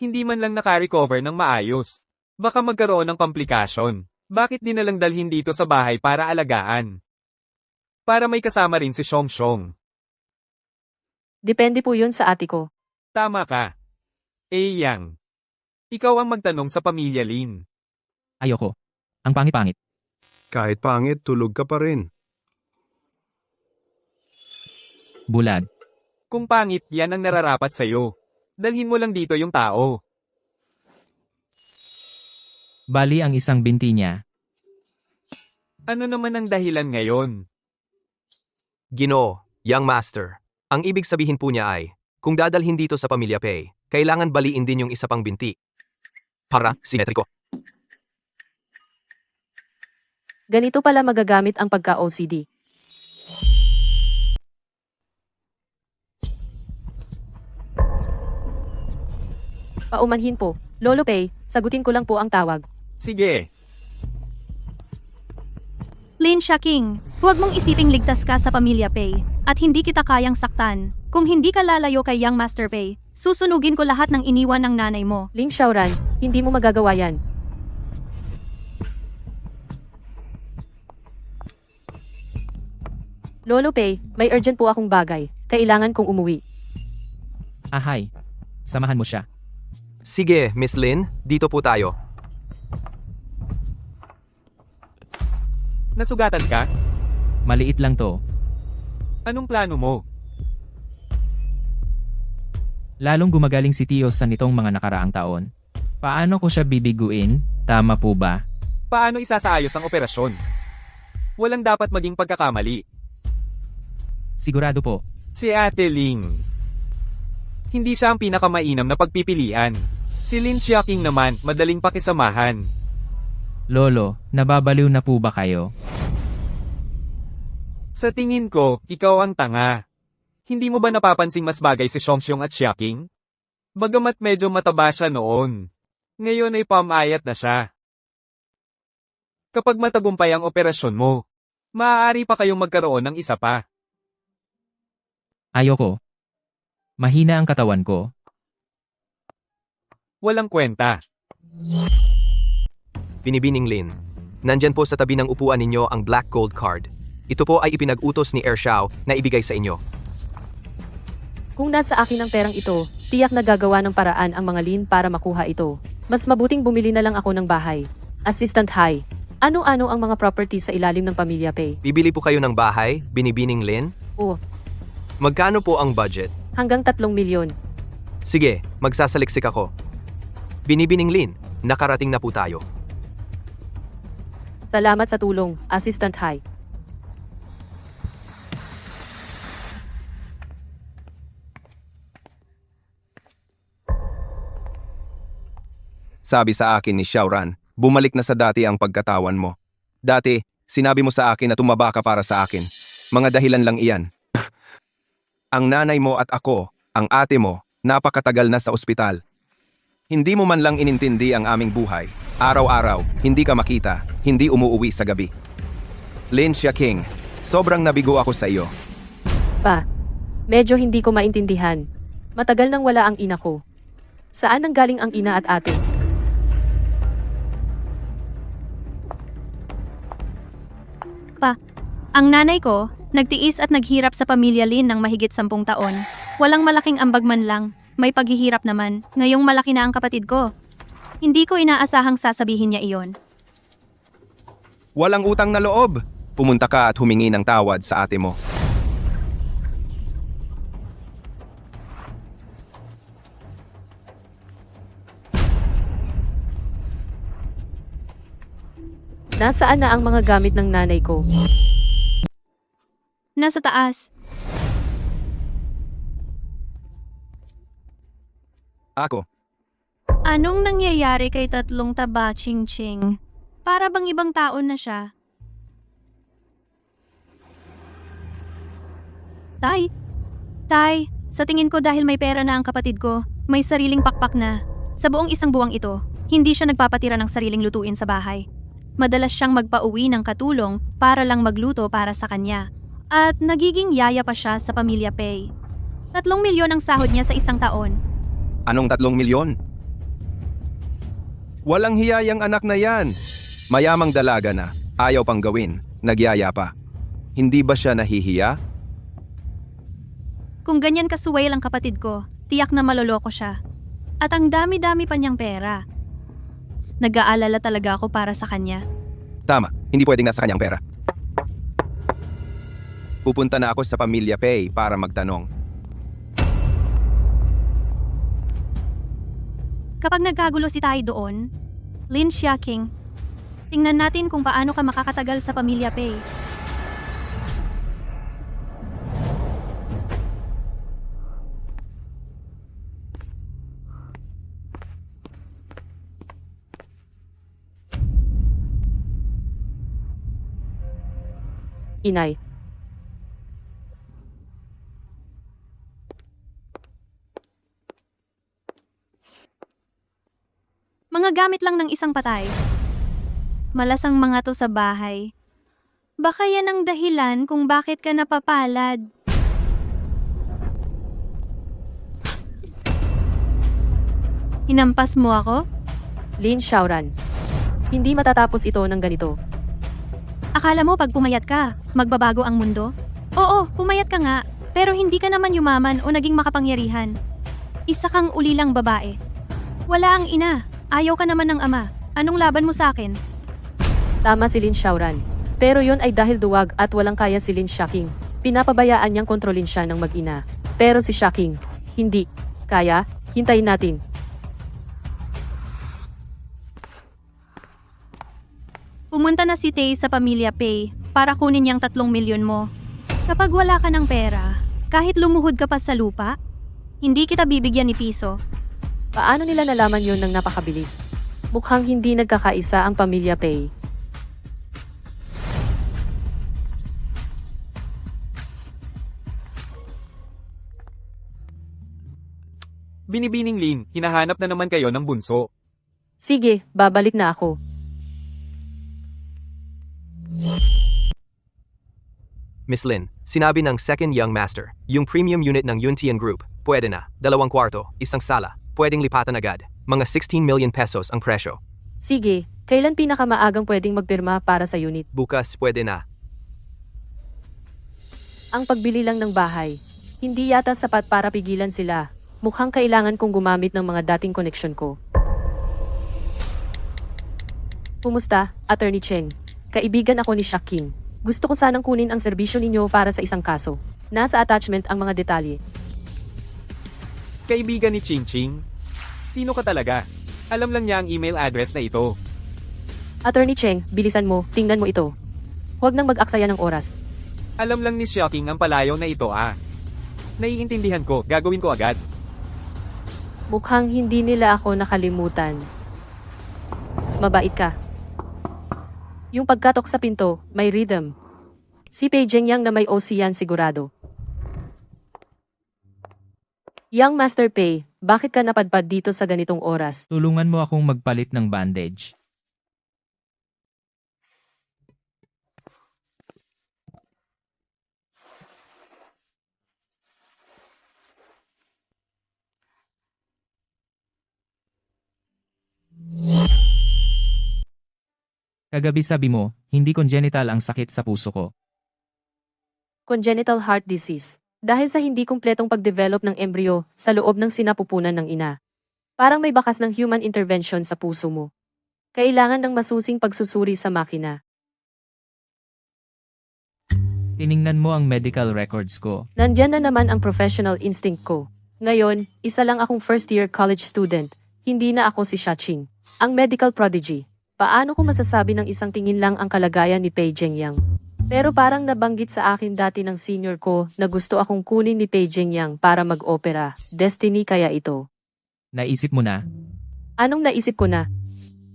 Hindi man lang naka-recover ng maayos. Baka magkaroon ng komplikasyon. Bakit di na lang dalhin dito sa bahay para alagaan? Para may kasama rin si Xiongxiong. Depende po yun sa ate ko. Tama ka. Yang. Ikaw ang magtanong sa pamilya Lin. Ayoko. Ang pangit-pangit. Kahit pangit, tulog ka pa rin. Bulag. Kung pangit, yan ang nararapat sa'yo. Dalhin mo lang dito yung tao. Bali ang isang binti niya. Ano naman ang dahilan ngayon? Ginoo, Young Master. Ang ibig sabihin po niya ay, kung dadalhin dito sa pamilya Pei, kailangan baliin din yung isa pang binti. Para, simetriko. Ganito pala magagamit ang pagka-OCD. Paumanhin po. Lolo Pei, sagutin ko lang po ang tawag. Sige. Lin Xiaoqing, huwag mong isiping ligtas ka sa pamilya Pei, at hindi kita kayang saktan. Kung hindi ka lalayo kay Young Master Pei, susunugin ko lahat ng iniwan ng nanay mo. Lin Xiaoran, hindi mo magagawa yan. Lolo Pei, may urgent po akong bagay. Kailangan kong umuwi. Ahay. Samahan mo siya. Sige, Miss Lin, dito po tayo. Nasugatan ka? Maliit lang to. Anong plano mo? Lalong gumagaling si Tio sa nitong mga nakaraang taon. Paano ko siya bibiguin? Tama po ba? Paano isasaayos ang operasyon? Walang dapat maging pagkakamali. Sigurado po. Si Ate Ling. Hindi siya ang pinakamainam na pagpipilian. Si Lin Xiaoqing naman, madaling pakisamahan. Lolo, nababaliw na po ba kayo? Sa tingin ko, ikaw ang tanga. Hindi mo ba napapansing mas bagay si Xiongxiong at Xiaoqing? Bagamat medyo mataba siya noon. Ngayon ay pamayat na siya. Kapag matagumpay ang operasyon mo, maaari pa kayong magkaroon ng isa pa. Ayoko. Mahina ang katawan ko. Walang kwenta. Binibining Lin. Nandyan po sa tabi ng upuan ninyo ang Black Gold Card. Ito po ay ipinag-utos ni Air Xiao na ibigay sa inyo. Kung nasa akin ang perang ito, tiyak na gagawa ng paraan ang mga Lin para makuha ito. Mas mabuting bumili na lang ako ng bahay. Assistant Hai, ano-ano ang mga property sa ilalim ng Pamilya Pei? Bibili po kayo ng bahay, Binibining Lin? O, Magkano po ang budget? hanggang 3 milyon. Sige, magsasaliksik ako. Binibining Lin, nakarating na po tayo. Salamat sa tulong, Assistant Hai. Sabi sa akin ni Xiaoran, bumalik na sa dati ang pagkatawan mo. Dati, sinabi mo sa akin na tumaba ka para sa akin. Mga dahilan lang iyan. Ang nanay mo at ako, ang ate mo, napakatagal na sa ospital. Hindi mo man lang inintindi ang aming buhay. Araw-araw, hindi ka makita, hindi umuuwi sa gabi. Lin Xiaoqing, sobrang nabigo ako sa iyo. Pa, medyo hindi ko maintindihan. Matagal nang wala ang ina ko. Saan nanggaling ang ina at ate? Ang nanay ko, nagtiis at naghirap sa pamilya Lin ng mahigit 10 taon. Walang malaking ambag man lang, may paghihirap naman. Ngayong malaki na ang kapatid ko. Hindi ko inaasahang sasabihin niya iyon. Walang utang na loob. Pumunta ka at humingi ng tawad sa ate mo. Nasaan na ang mga gamit ng nanay ko? Nasa taas. Ako, Anong nangyayari kay tatlong taba, Ching Ching? Para bang ibang taon na siya? Tay, sa tingin ko dahil may pera na ang kapatid ko, may sariling pakpak na. Sa buong isang buwang ito, hindi siya nagpapatira ng sariling lutuin sa bahay. Madalas siyang magpauwi ng katulong para lang magluto para sa kanya. At nagiging yaya pa siya sa Pamilya Pei. 3 milyon ang sahod niya sa isang taon. anong 3 milyon? Walang hiyayang anak na yan. Mayamang dalaga na, ayaw pang gawin, nagyaya pa. Hindi ba siya nahihiya? Kung ganyan kasuway lang kapatid ko, tiyak na maloloko siya. At ang dami-dami pa niyang pera. Nag-aalala talaga ako para sa kanya. Tama, hindi pwedeng nasa kanyang pera. Pupunta na ako sa Pamilya Pei para magtanong. Kapag nagkagulo si Tay doon, Lin Xiaoqing, tingnan natin kung paano ka makakatagal sa Pamilya Pei. Inay. Mga gamit lang ng isang patay. Malasang mga to sa bahay. Baka yan ang dahilan kung bakit ka napapalad. Hinampas mo ako? Lin Xiaoran. Hindi matatapos ito ng ganito. Akala mo pag pumayat ka, magbabago ang mundo? Oo, pumayat ka nga, pero hindi ka naman yumaman o naging makapangyarihan. Isa kang ulilang babae. Wala ang ina, ayaw ka naman ng ama. Anong laban mo sa akin? Tama si Lin Xiaoran. Pero yon ay dahil duwag at walang kaya si Lin Xiaoqing. Pinapabayaan niyang kontrolin siya ng mag-ina. Pero si Xiaoqing, hindi. Kaya, hintayin natin. Pumunta na si Tay sa Pamilya Pay para kunin yung 3 milyon mo. Kapag wala ka ng pera, kahit lumuhod ka pa sa lupa, hindi kita bibigyan ni piso. Paano nila nalaman yon ng napakabilis? Mukhang hindi nagkakaisa ang Pamilya Pay. Binibining Lin, hinahanap na naman kayo ng bunso. Sige, babalik na ako. Miss Lin, sinabi ng second young master, yung premium unit ng Yuntian Group, pwede na, 2 kwarto, 1 sala, pwedeng lipatan agad, mga 16 million pesos ang presyo. Sige, kailan pinakamaagang pwedeng magpirma para sa unit? Bukas pwede na. Ang pagbili lang ng bahay. Hindi yata sapat para pigilan sila. Mukhang kailangan kong gumamit ng mga dating koneksyon ko. Kumusta, Attorney Cheng? Kaibigan ako ni Xiaoqing. Gusto ko sanang kunin ang serbisyo ninyo para sa isang kaso. Nasa attachment ang mga detalye. Kaibigan ni Ching Ching? Sino ka talaga? Alam lang niya ang email address na ito. Attorney Cheng, bilisan mo, tingnan mo ito. Huwag nang mag-aksaya ng oras. Alam lang ni Xiaoqing ang palayaw na ito Naiintindihan ko, gagawin ko agad. Mukhang hindi nila ako nakalimutan. Mabait ka. Yung pagkatok sa pinto, may rhythm. Si Pei Zhengyang na may OC yan sigurado. Young Master Pei, bakit ka napadpad dito sa ganitong oras? Tulungan mo akong magpalit ng bandage. Kagabi sabi mo, hindi congenital ang sakit sa puso ko. Congenital heart disease. Dahil sa hindi kumpletong pagdevelop ng embryo sa loob ng sinapupunan ng ina. Parang may bakas ng human intervention sa puso mo. Kailangan ng masusing pagsusuri sa makina. Tiningnan mo ang medical records ko. Nandyan na naman ang professional instinct ko. Ngayon, isa lang akong first-year college student. Hindi na ako si Xiaoqing. Ang medical prodigy. Paano ko masasabi ng isang tingin lang ang kalagayan ni Pei Zhengyang? Pero parang nabanggit sa akin dati ng senior ko na gusto akong kunin ni Pei Zhengyang para mag-opera. Destiny kaya ito. Naisip mo na? Anong naisip ko na?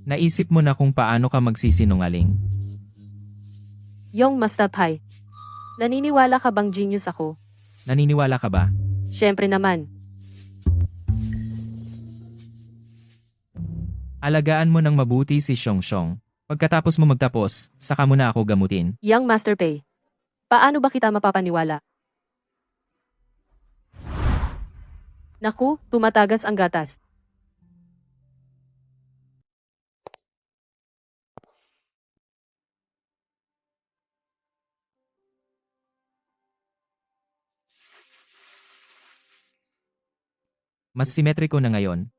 Naisip mo na kung paano ka magsisinungaling? Yong Mastapai. Naniniwala ka bang genius ako? Naniniwala ka ba? Siyempre naman. Alagaan mo ng mabuti si Xiongxiong. Pagkatapos mo magtapos, saka mo na ako gamutin. Young Master Pei. Paano ba kita mapapaniwala? Naku, tumatagas ang gatas. Mas simetriko na ngayon.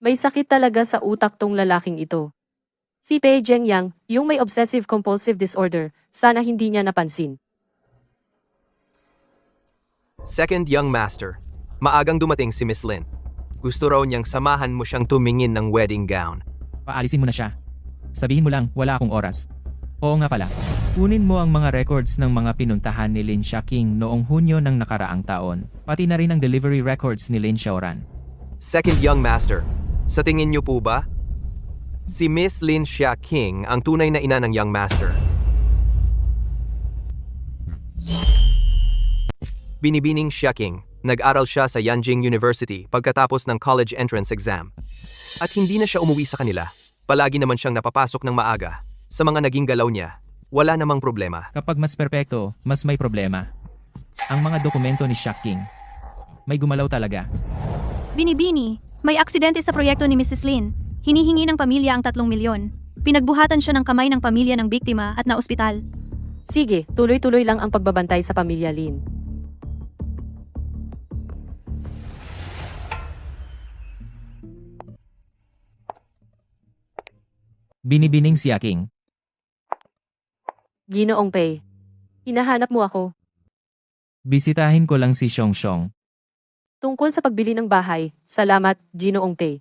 May sakit talaga sa utak tong lalaking ito. Si Pei Zhengyang, yung may obsessive-compulsive disorder, sana hindi niya napansin. Second young master, maagang dumating si Miss Lin. Gusto raw niyang samahan mo siyang tumingin ng wedding gown. Paalisin mo na siya. Sabihin mo lang, wala akong oras. Oo nga pala. Kunin mo ang mga records ng mga pinuntahan ni Lin Xiaoqing noong Hunyo ng nakaraang taon, pati na rin ang delivery records ni Lin Xiaoran. Second young master, sa tingin niyo po ba? Si Miss Lin Xiaoqing ang tunay na ina ng young master. Binibining Xiaoqing, nag-aral siya sa Yanjing University pagkatapos ng college entrance exam. At hindi na siya umuwi sa kanila. Palagi naman siyang napapasok ng maaga sa mga naging galaw niya. wala namang problema. Kapag mas perpekto, mas may problema. Ang mga dokumento ni Shocking. May gumalaw talaga. Binibini, may aksidente sa proyekto ni Mrs. Lin. Hinihingi ng pamilya ang 3 milyon. Pinagbuhatan siya ng kamay ng pamilya ng biktima at naospital. Sige, tuloy-tuloy lang ang pagbabantay sa pamilya Lin. Binibining si Aking. Ginoong Pei. Hinahanap mo ako. Bisitahin ko lang si Xiong. Tungkol sa pagbili ng bahay. Salamat, Ginoong Pei.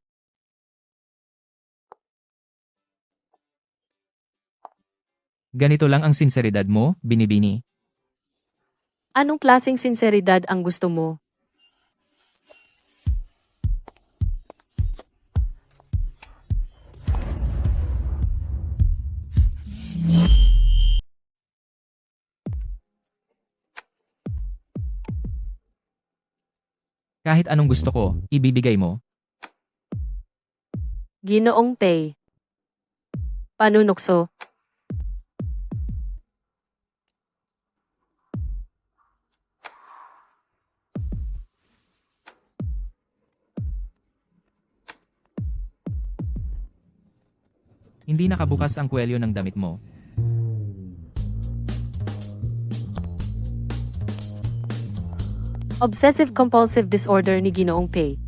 Ganito lang ang sinseridad mo, Binibini. Anong klaseng sinseridad ang gusto mo? Kahit anong gusto ko, ibibigay mo. Ginoong Pei. Panunukso. Hindi nakabukas ang kwelyo ng damit mo. Obsessive-compulsive disorder ni Ginoong Pei.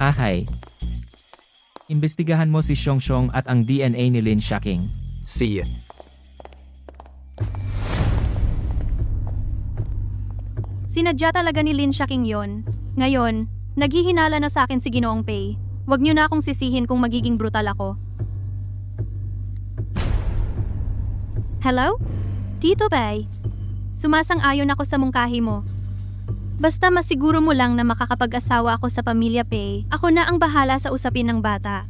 Ahay. Imbestigahan mo si Xiong at ang DNA ni Lin Shocking. See ya. Sinadya talaga ni Lin Shocking yon. Ngayon, naghihinala na sa akin si Ginoong Pei. Huwag niyo na akong sisihin kung magiging brutal ako. Hello? Tito Pei. Sumasang-ayon ako sa mungkahi mo. Basta masiguro mo lang na makakapag-asawa ako sa pamilya Pei, ako na ang bahala sa usapin ng bata.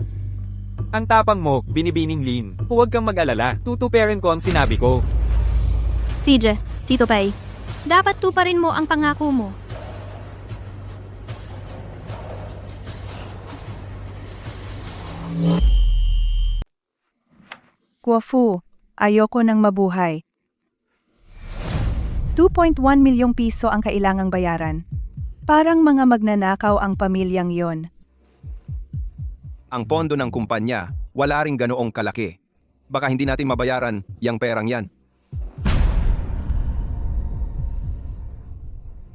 Ang tapang mo, Binibining Lin. Huwag kang mag-alala. Tutuperin ko ang sinabi ko. CJ, Tito Pei. Dapat tuparin mo ang pangako mo. Guofu, ayoko nang mabuhay. 2.1 milyong piso ang kailangang bayaran. Parang mga magnanakaw ang pamilyang yon. Ang pondo ng kumpanya, wala ring ganoong kalaki. Baka hindi natin mabayaran yang perang yan.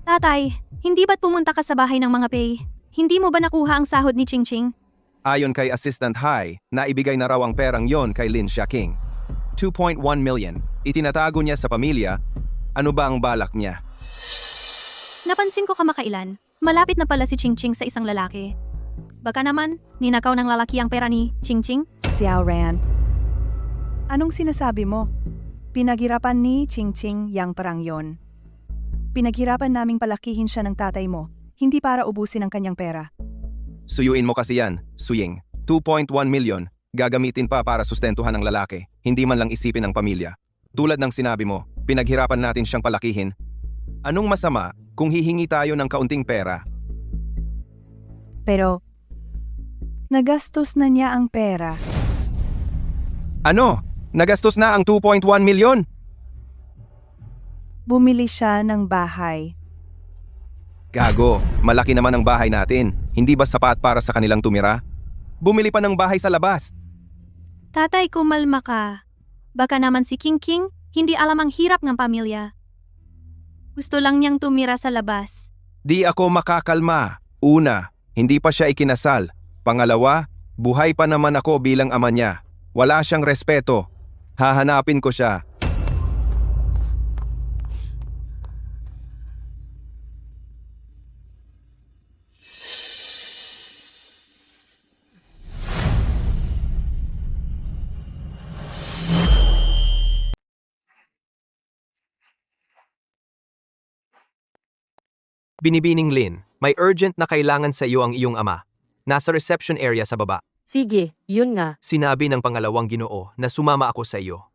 Tatay, hindi ba't pumunta ka sa bahay ng mga Pei? Hindi mo ba nakuha ang sahod ni Ching Ching? Ayon kay Assistant Hai, naibigay na raw ang perang yon kay Lin Shocking. 2.1 million, itinatago niya sa pamilya. Ano ba ang balak niya? Napansin ko kamakailan, malapit na pala si Ching Ching sa isang lalaki. Baka naman, ninakaw ng lalaki ang pera ni Ching Ching? Xiao Ran. Anong sinasabi mo? Pinaghirapan ni Ching Ching yang perang yon. Pinaghirapan naming palakihin siya ng tatay mo, hindi para ubusin ang kanyang pera. Suyuin mo kasi yan, Suying. 2.1 million, gagamitin pa para sustentuhan ang lalaki, hindi man lang isipin ang pamilya. Tulad ng sinabi mo, pinaghirapan natin siyang palakihin. Anong masama kung hihingi tayo ng kaunting pera? Pero, nagastos na niya ang pera. Ano? Nagastos na ang 2.1 million? Bumili siya ng bahay. Gago, malaki naman ang bahay natin. Hindi ba sapat para sa kanilang tumira? Bumili pa ng bahay sa labas. Tatay, kumalma ka. Baka naman si King King, hindi alam ang hirap ng pamilya. Gusto lang niyang tumira sa labas. Di ako makakalma. Una, hindi pa siya ikinasal. Pangalawa, buhay pa naman ako bilang ama niya. Wala siyang respeto. Hahanapin ko siya. Binibining Lin, may urgent na kailangan sa iyo ang iyong ama. Nasa reception area sa baba. Sige, yun nga. Sinabi ng pangalawang Ginoo na sumama ako sa iyo.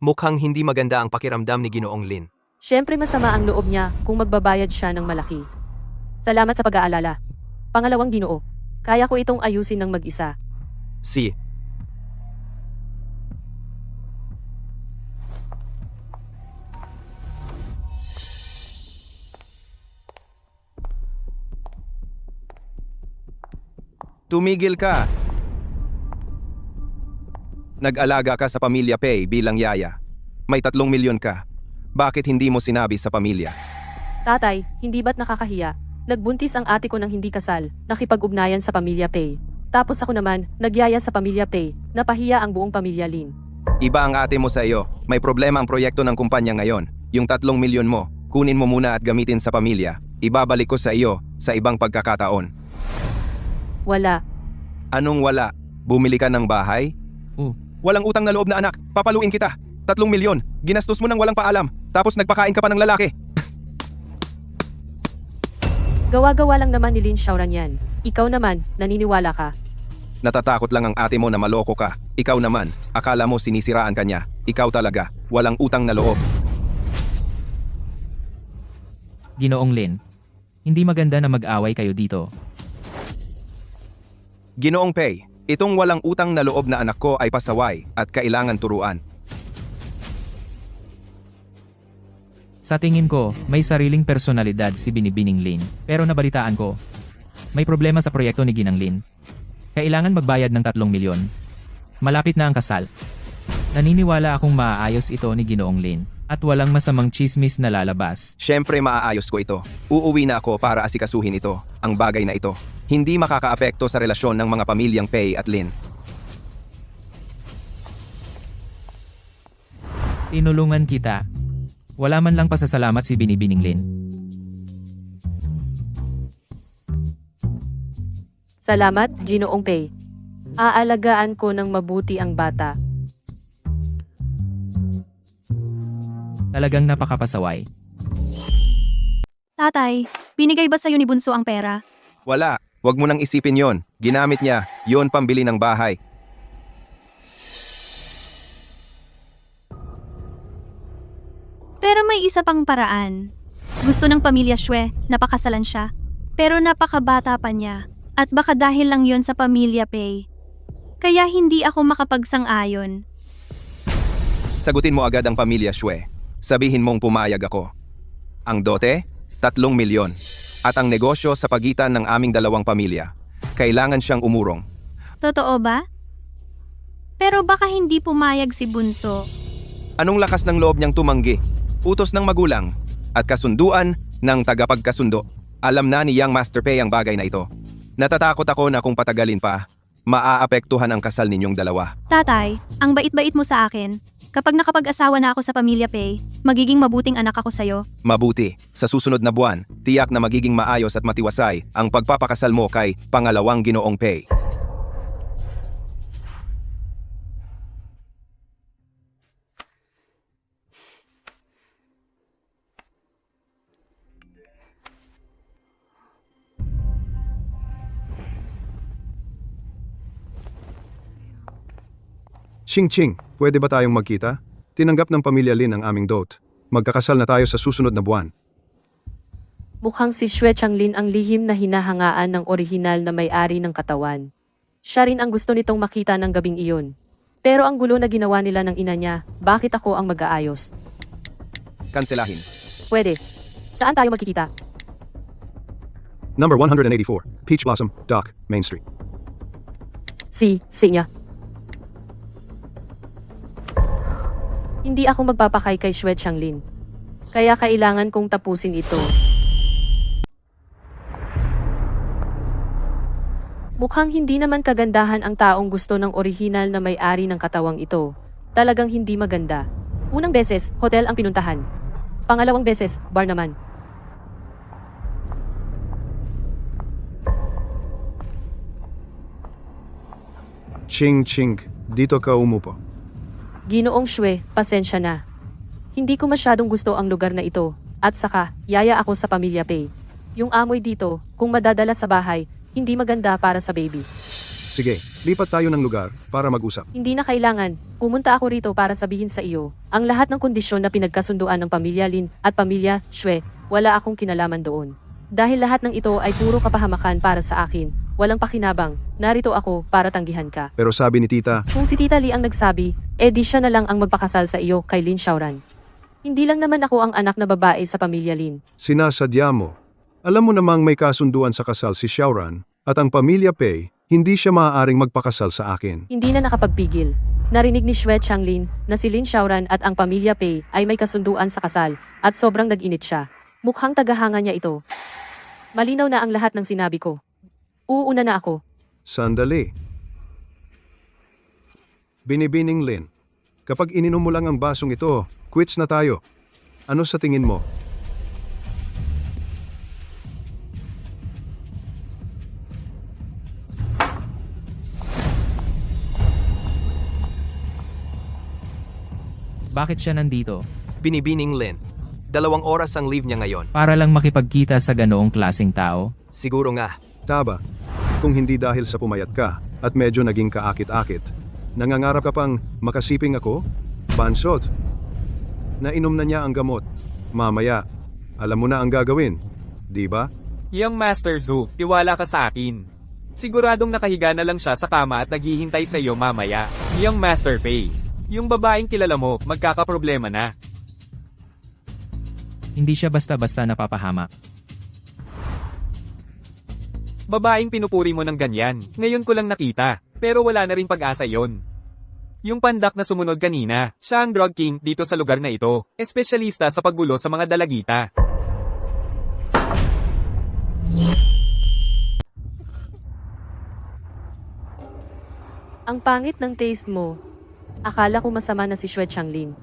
Mukhang hindi maganda ang pakiramdam ni Ginoong Lin. Siyempre masama ang loob niya kung magbabayad siya ng malaki. Salamat sa pag-aalala. Pangalawang Ginoo. Kaya ko itong ayusin ng mag-isa. Si. Tumigil ka! Nag-alaga ka sa pamilya Pei bilang yaya. May 3 milyon ka. Bakit hindi mo sinabi sa pamilya? Tatay, hindi ba't nakakahiya? Nagbuntis ang ate ko ng hindi kasal, nakipag-ugnayan sa pamilya Pei. Tapos ako naman, nagyaya sa pamilya Pei, napahiya ang buong pamilya Lin. Iba ang ate mo sa iyo. May problema ang proyekto ng kumpanya ngayon. Yung 3 milyon mo, kunin mo muna at gamitin sa pamilya. Ibabalik ko sa iyo sa ibang pagkakataon. Wala. Anong wala? Bumili ka ng bahay? Walang utang na loob na anak. Papaluin kita. 3 milyon. Ginastos mo nang walang paalam. Tapos nagpakain ka pa ng lalaki. Gawa-gawa lang naman ni Lin Xiaoran yan. Ikaw naman, naniniwala ka. Natatakot lang ang ate mo na maloko ka. Ikaw naman, akala mo sinisiraan ka niya. Ikaw talaga, walang utang na loob. Ginoong Lin, hindi maganda na mag-away kayo dito. Ginoong Pei, itong walang utang na loob na anak ko ay pasaway at kailangan turuan. Sa tingin ko, may sariling personalidad si Binibining Lin. Pero nabalitaan ko, may problema sa proyekto ni Ginang Lin. Kailangan magbayad ng 3 milyon. Malapit na ang kasal. Naniniwala akong maaayos ito ni Ginoong Lin. At walang masamang chismis na lalabas. Siyempre maaayos ko ito. Uuwi na ako para asikasuhin ito, ang bagay na ito. Hindi makakaapekto sa relasyon ng mga pamilyang Pei at Lin. Tinulungan kita. Wala man lang pasasalamat si Binibining Lin. Salamat, Ginoong Pei. Aalagaan ko ng mabuti ang bata. Talagang napakapasaway. Tatay, binigay ba sa'yo ni Bunso ang pera? Wala, wag mo nang isipin yon. Ginamit niya, yon pambili ng bahay. Pero may isa pang paraan. Gusto ng pamilya Xue, napakasalan siya. Pero napakabata pa niya. At baka dahil lang yon sa pamilya Pei. Kaya hindi ako makapagsang-ayon. Sagutin mo agad ang pamilya Xue. Sabihin mong pumayag ako. Ang dote, 3 milyon. At ang negosyo sa pagitan ng aming 2 pamilya. Kailangan siyang umurong. Totoo ba? Pero baka hindi pumayag si Bunso. Anong lakas ng loob niyang tumanggi? Utos ng magulang at kasunduan ng tagapagkasundo. Alam na ni Young Master Pei ang bagay na ito. Natatakot ako na kung patagalin pa, maaapektuhan ang kasal ninyong 2. Tatay, ang bait-bait mo sa akin. Kapag nakapag-asawa na ako sa pamilya Pei, magiging mabuting anak ako sa'yo. Mabuti, sa susunod na buwan, tiyak na magiging maayos at matiwasay ang pagpapakasal mo kay pangalawang Ginoong Pei. Ching, pwede ba tayong magkita? Tinanggap ng pamilya Lin ang aming dote. Magkakasal na tayo sa susunod na buwan. Mukhang si Xue Changlin ang lihim na hinahangaan ng orihinal na may-ari ng katawan. Siya rin ang gusto nitong makita ng gabing iyon. Pero ang gulo na ginawa nila ng ina niya, bakit ako ang mag-aayos? Kanselahin. Pwede. Saan tayo magkikita? Number 184, Peach Blossom, Dock, Main Street. Si niya. Hindi ako magpapakay kay Xue Changlin. Kaya kailangan kong tapusin ito. Mukhang hindi naman kagandahan ang taong gusto ng orihinal na may-ari ng katawang ito. Talagang hindi maganda. Unang beses, hotel ang pinuntahan. Pangalawang beses, bar naman. Ching, dito ka umupo. Ginoong Xue, pasensya na. Hindi ko masyadong gusto ang lugar na ito. At saka, yaya ako sa pamilya Pei. Yung amoy dito, kung madadala sa bahay, hindi maganda para sa baby. Sige, lipat tayo ng lugar para mag-usap. Hindi na kailangan. Pumunta ako rito para sabihin sa iyo, ang lahat ng kondisyon na pinagkasunduan ng pamilya Lin at pamilya Xue, wala akong kinalaman doon. Dahil lahat ng ito ay puro kapahamakan para sa akin, walang pakinabang. Narito ako para tanggihan ka. Pero sabi ni tita, Kung si Tita Lee ang nagsabi, di siya na lang ang magpakasal sa iyo kay Lin Xiaoran. Hindi lang naman ako ang anak na babae sa pamilya Lin. sinasadya mo. Alam mo namang may kasunduan sa kasal si Xiaoran at ang pamilya Pei, hindi siya maaaring magpakasal sa akin. Hindi na nakapagpigil. Narinig ni Xue Changlin na si Lin Xiaoran at ang pamilya Pei ay may kasunduan sa kasal at sobrang nag-init siya. Mukhang tagahanga niya ito. Malinaw na ang lahat ng sinabi ko. Uuna na ako. Sandali. Binibining Lin, kapag ininom mo lang ang basong ito, quits na tayo. Ano sa tingin mo? Bakit siya nandito? Binibining Lin. 2 oras ang leave niya ngayon. Para lang makipagkita sa ganoong klaseng tao? Siguro nga. Taba, kung hindi dahil sa pumayat ka at medyo naging kaakit-akit, nangangarap ka pang makasiping ako? Bansot. Nainom na niya ang gamot. Mamaya, alam mo na ang gagawin. Di ba? Young Master Zhu, tiwala ka sa akin. Siguradong nakahiga na lang siya sa kama at naghihintay sa iyo mamaya. Young Master Pei. Yung babaeng kilala mo, magkakaproblema na. Hindi siya basta-basta napapahamak. Babaeng pinupuri mo ng ganyan, ngayon ko lang nakita, pero wala na rin pag-asa yon. Yung pandak na sumunod kanina, siya ang drug king dito sa lugar na ito, espesyalista sa paggulo sa mga dalagita. Ang pangit ng taste mo. Akala ko masama na si Xue Changlin.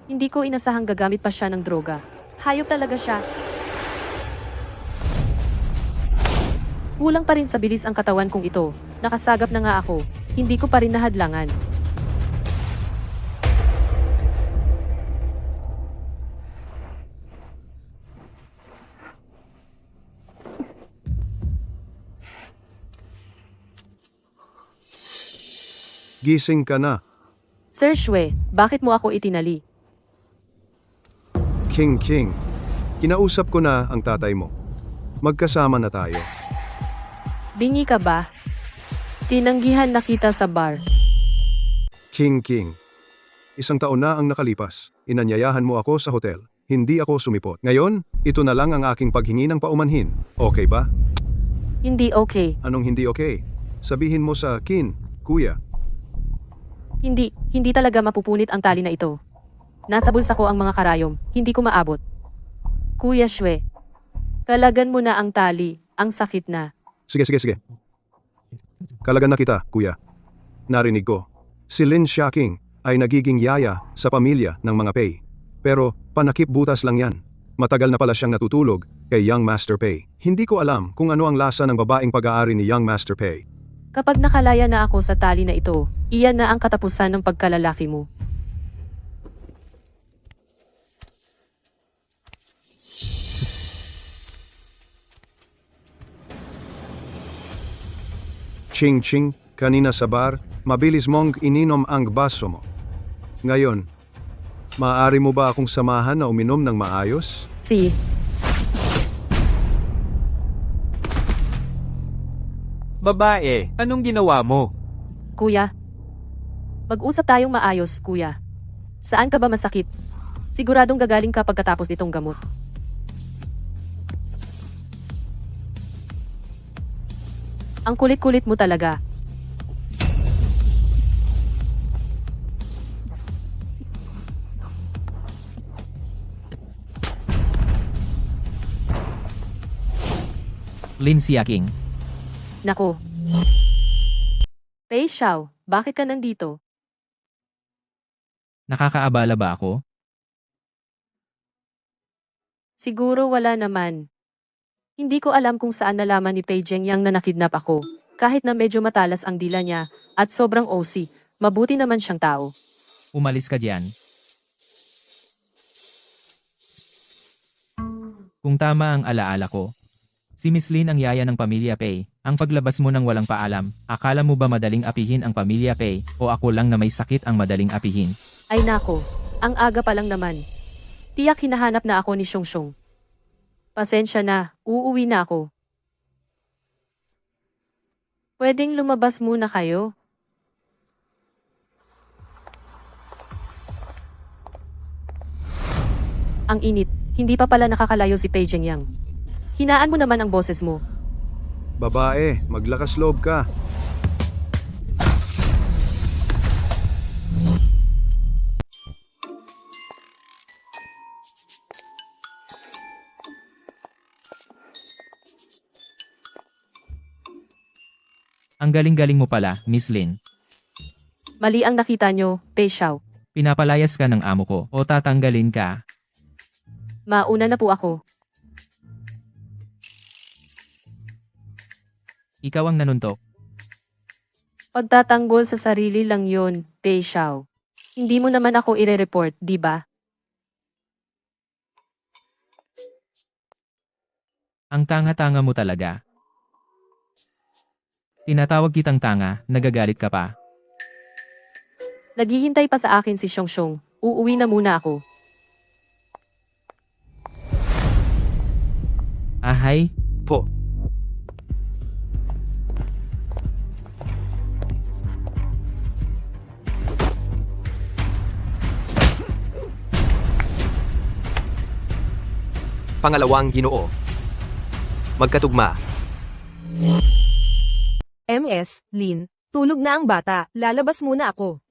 Hindi ko inasahang gagamit pa siya ng droga. Hayop talaga siya. Kulang pa rin sa bilis ang katawan kong ito. Nakasagap na nga ako. Hindi ko pa rin nahadlangan. Gising ka na. Sir Xue, bakit mo ako itinali? King. Kinausap ko na ang tatay mo. Magkasama na tayo. Bingi ka ba? Tinanggihan na kita sa bar. King. 1 taon na ang nakalipas. Inanyayahan mo ako sa hotel. Hindi ako sumipot. Ngayon, ito na lang ang aking paghingi ng paumanhin. Okay ba? Hindi okay. Anong hindi okay? Sabihin mo sa kuya. Hindi talaga mapupunit ang tali na ito. Nasa bulsa ko ang mga karayom, hindi ko maabot. Kuya Xue, kalagan mo na ang tali, ang sakit na. Sige. Kalagan na kita, kuya. Narinig ko. Si Lin Xiaoqing ay nagiging yaya sa pamilya ng mga Pei. Pero panakip butas lang yan. Matagal na pala siyang natutulog kay Young Master Pei. Hindi ko alam kung ano ang lasa ng babaeng pag-aari ni Young Master Pei. Kapag nakalaya na ako sa tali na ito, iyan na ang katapusan ng pagkalalaki mo. Ching, kanina sa bar, mabilis mong ininom ang baso mo. Ngayon, maaari mo ba akong samahan na uminom ng maayos? Si, Babae, anong ginawa mo? kuya. Mag-usap tayong maayos, kuya. Saan ka ba masakit? Siguradong gagaling ka pagkatapos nitong gamot. Ang kulit-kulit mo talaga. Lin Xiaoqing. Nako. Pei Xiao, bakit ka nandito? Nakakaabala ba ako? Siguro wala naman. Hindi ko alam kung saan nalaman ni Pei Zhengyang na nakidnap ako. Kahit na medyo matalas ang dila niya at sobrang OC, mabuti naman siyang tao. Umalis ka diyan. Kung tama ang alaala ko, si Miss Lin ang yaya ng pamilya Pei. Ang paglabas mo ng walang paalam, akala mo ba madaling apihin ang pamilya Pei o ako lang na may sakit ang madaling apihin? Ay nako, ang aga pa lang naman. Tiyak hinahanap na ako ni Xiongxiong. Pasensya na, uuwi na ako. Pwedeng lumabas muna kayo. Ang init, hindi pa pala nakakalayo si Pei Zhengyang. Hinaan mo naman ang boses mo. Babae, maglakas loob ka. Ang galing-galing mo pala, Miss Lin. Mali ang nakita nyo, Pei Xiao. Pinapalayas ka ng amo ko o tatanggalin ka. Mauna na po ako. Ikaw ang nanuntok. Pagtatanggol sa sarili lang yon, Pei Xiao. Hindi mo naman ako ire-report, di ba? Ang tanga-tanga mo talaga. Tinatawag kitang tanga, nagagalit ka pa. Naghihintay pa sa akin si Xiongxiong. Uuwi na muna ako. Ahay, Po. Pangalawang Ginoo. Magkatugma. MS, Lin, tulog na ang bata, lalabas muna ako.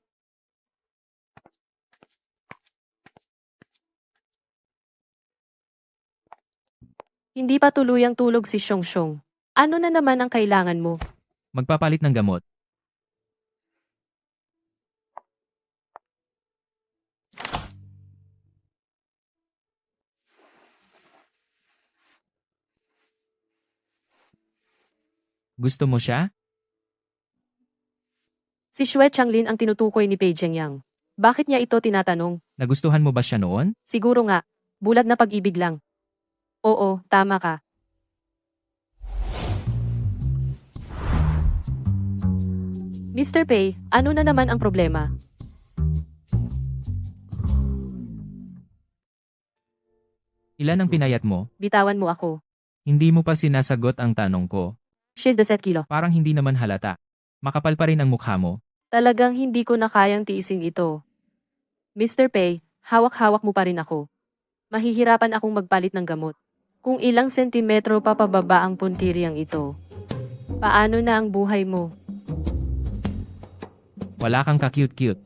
Hindi pa tuluyang tulog si Xiongxiong. Ano na naman ang kailangan mo? magpapalit ng gamot. Gusto mo siya? Si Xue Changlin ang tinutukoy ni Pei Zhengyang. Bakit niya ito tinatanong? Nagustuhan mo ba siya noon? Siguro nga, bulag na pag-ibig lang. Oo, tama ka. Mr. Pei, ano na naman ang problema? Ilan ang pinayat mo? Bitawan mo ako. Hindi mo pa sinasagot ang tanong ko. She's the set kilo. Parang hindi naman halata. Makapal pa rin ang mukha mo. Talagang hindi ko na kayang tiising ito. Mr. Pei, hawak-hawak mo pa rin ako. Mahihirapan akong magpalit ng gamot. Kung ilang sentimetro pa pababa ang puntiryang ito. Paano na ang buhay mo? Wala kang ka-cute-cute.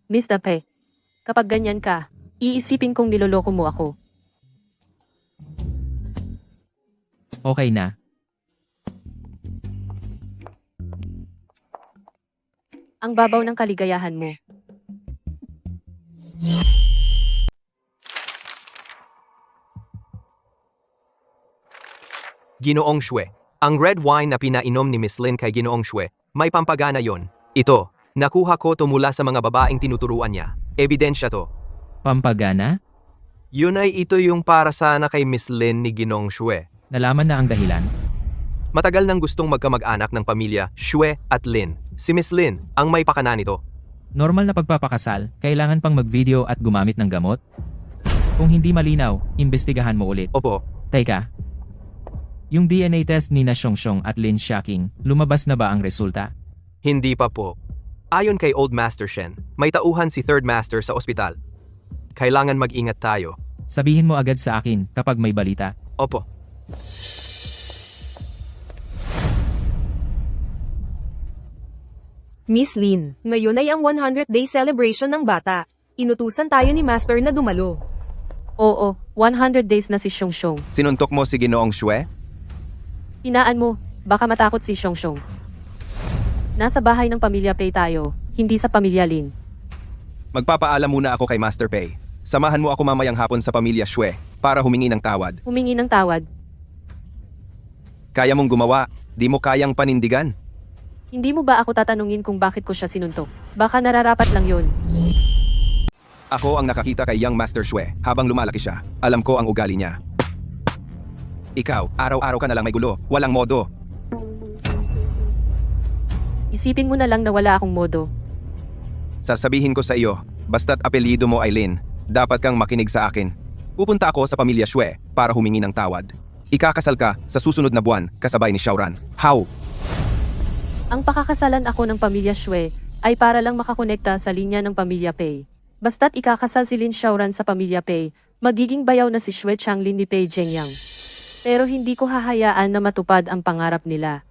Mr. Pei, kapag ganyan ka, iisipin kong niloloko mo ako. Okay na. Ang babaw ng kaligayahan mo. Ginoong Xue. Ang red wine na pinainom ni Miss Lin kay Ginoong Xue, may pampagana yon. Ito, nakuha ko to mula sa mga babaeng tinuturuan niya. Ebidensya to. Pampagana? Yun ay ito yung para sana kay Miss Lin ni Ginoong Xue. Nalaman na ang dahilan. Matagal nang gustong magkamag-anak ng pamilya Xue at Lin. Si Miss Lin ang may pakana nito. Normal na pagpapakasal, kailangan pang mag-video at gumamit ng gamot? Kung hindi malinaw, imbestigahan mo ulit. Opo, Teka. Yung DNA test ni na Xiongxiong at Lin Xiaking, lumabas na ba ang resulta? hindi pa po. Ayon kay Old Master Shen, may tauhan si Third Master sa ospital. Kailangan mag-ingat tayo. Sabihin mo agad sa akin kapag may balita. Opo. Miss Lin, ngayon ay ang 100-day celebration ng bata. Inutusan tayo ni Master na dumalo. Oo, 100 days na si Xiongxiong. Sinuntok mo si Ginoong Xue? Hinaan mo, baka matakot si Xiongxiong. Nasa bahay ng pamilya Pei tayo, hindi sa pamilya Lin. Magpapaalam muna ako kay Master Pei. Samahan mo ako mamayang hapon sa pamilya Xue para humingi ng tawad. Humingi ng tawad. Kaya mong gumawa, di mo kayang panindigan. Hindi mo ba ako tatanungin kung bakit ko siya sinuntok? Baka nararapat lang yon. Ako ang nakakita kay Young Master Xue habang lumalaki siya. Alam ko ang ugali niya. Ikaw, araw-araw ka na lang may gulo, walang modo. Isipin mo na lang na wala akong modo. Sasabihin ko sa iyo, basta't apelyido mo ay Lin, dapat kang makinig sa akin. Pupunta ako sa pamilya Xue para humingi ng tawad. Ikakasal ka sa susunod na buwan kasabay ni Xiaoran. How? Ang pakakasalan ako ng pamilya Xue ay para lang makakonekta sa linya ng pamilya Pei. Basta't ikakasal si Lin Xiaoran sa pamilya Pei, magiging bayaw na si Xue Changlin ni Pei Zhengyang. Pero hindi ko hahayaan na matupad ang pangarap nila.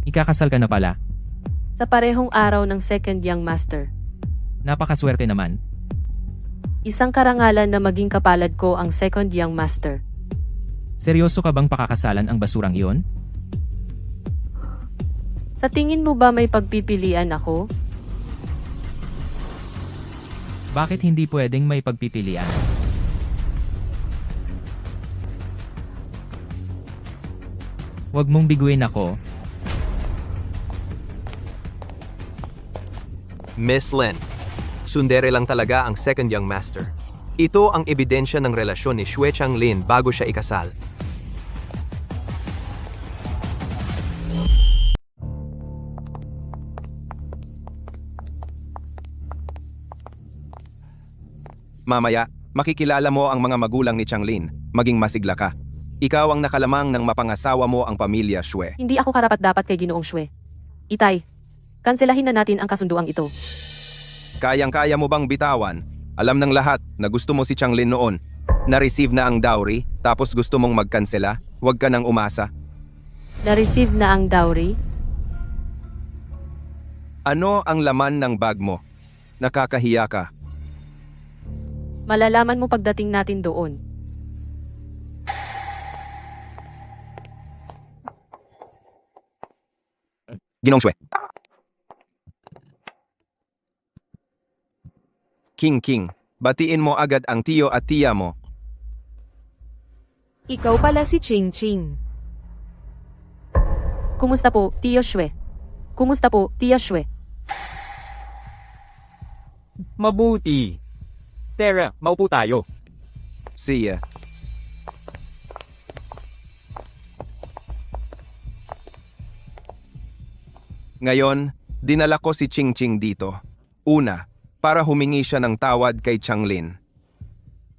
Ikakasal ka na pala. Sa parehong araw ng second young master. Napakaswerte naman. Isang karangalan na maging kapalad ko ang second young master. Seryoso ka bang pakakasalan ang basurang iyon? Sa tingin mo ba may pagpipilian ako? Bakit hindi pwedeng may pagpipilian? Huwag mong biguin ako. Miss Lin, sundere lang talaga ang second young master. Ito ang ebidensya ng relasyon ni Xue Changlin bago siya ikasal. Mamaya, makikilala mo ang mga magulang ni Changlin, maging masigla ka. Ikaw ang nakalamang ng mapangasawa mo ang pamilya Xue. Hindi ako karapat-dapat kay Ginoong Xue. Itay, kanselahin na natin ang kasunduang ito. Kayang-kaya mo bang bitawan? Alam ng lahat na gusto mo si Changlin noon. Na-receive na ang dowry, tapos gusto mong magkansela? Huwag ka nang umasa. Na-receive na ang dowry? Ano ang laman ng bag mo? Nakakahiya ka. Malalaman mo pagdating natin doon. Ginoong Xue. King, batiin mo agad ang tiyo at tiya mo. Ikaw pala si Ching Ching. Kumusta po, Tiyo Xue? Kumusta po, Tiya Xue? Mabuti. Tara, maupo tayo. See ya. Ngayon, dinala ko si Ching Ching dito. Una, para humingi siya ng tawad kay Changlin.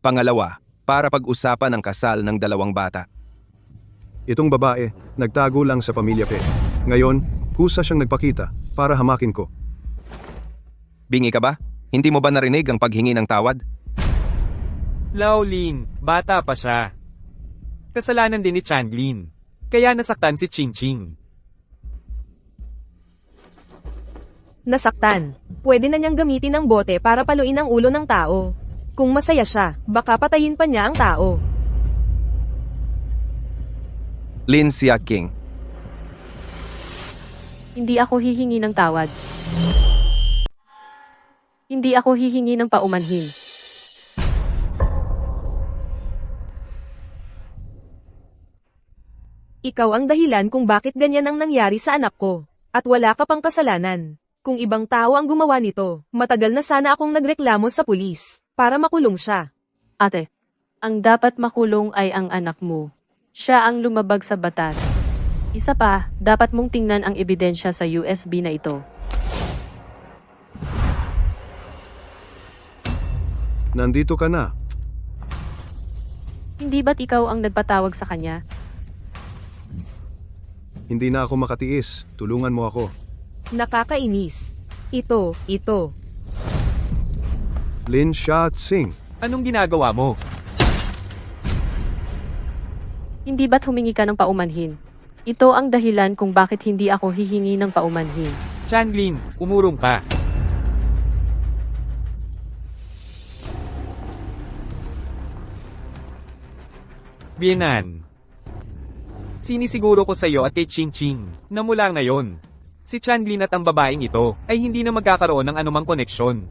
Pangalawa, para pag-usapan ang kasal ng dalawang bata. Itong babae, nagtago lang sa pamilya Pei. Ngayon, kusa siyang nagpakita para hamakin ko. Bingi ka ba? Hindi mo ba narinig ang paghingi ng tawad? Laolin, bata pa siya. Kasalanan din ni Changlin. Kaya nasaktan si Ching Ching. Nasaktan. Pwede na niyang gamitin ang bote para paluin ang ulo ng tao. Kung masaya siya, baka patayin pa niya ang tao. Lin Xiaoqing. Hindi ako hihingi ng tawad. Hindi ako hihingi ng paumanhin. Ikaw ang dahilan kung bakit ganyan ang nangyari sa anak ko. At wala ka pang kasalanan. Kung ibang tao ang gumawa nito, matagal na sana akong nagreklamo sa pulis, para makulong siya. Ate, ang dapat makulong ay ang anak mo. Siya ang lumabag sa batas. Isa pa, dapat mong tingnan ang ebidensya sa USB na ito. Nandito ka na. Hindi ba't ikaw ang nagpatawag sa kanya? Hindi na ako makatiis. Tulungan mo ako. Nakakainis. Ito. Lin Xiaoqing. Anong ginagawa mo? Hindi ba't humingi ka ng paumanhin? Ito ang dahilan kung bakit hindi ako hihingi ng paumanhin. Changlin, umurong ka. Bienan. Sinisiguro ko sa iyo at kay Ching Ching na mula ngayon, si Changlin at ang babaeng ito ay hindi na magkakaroon ng anumang koneksyon.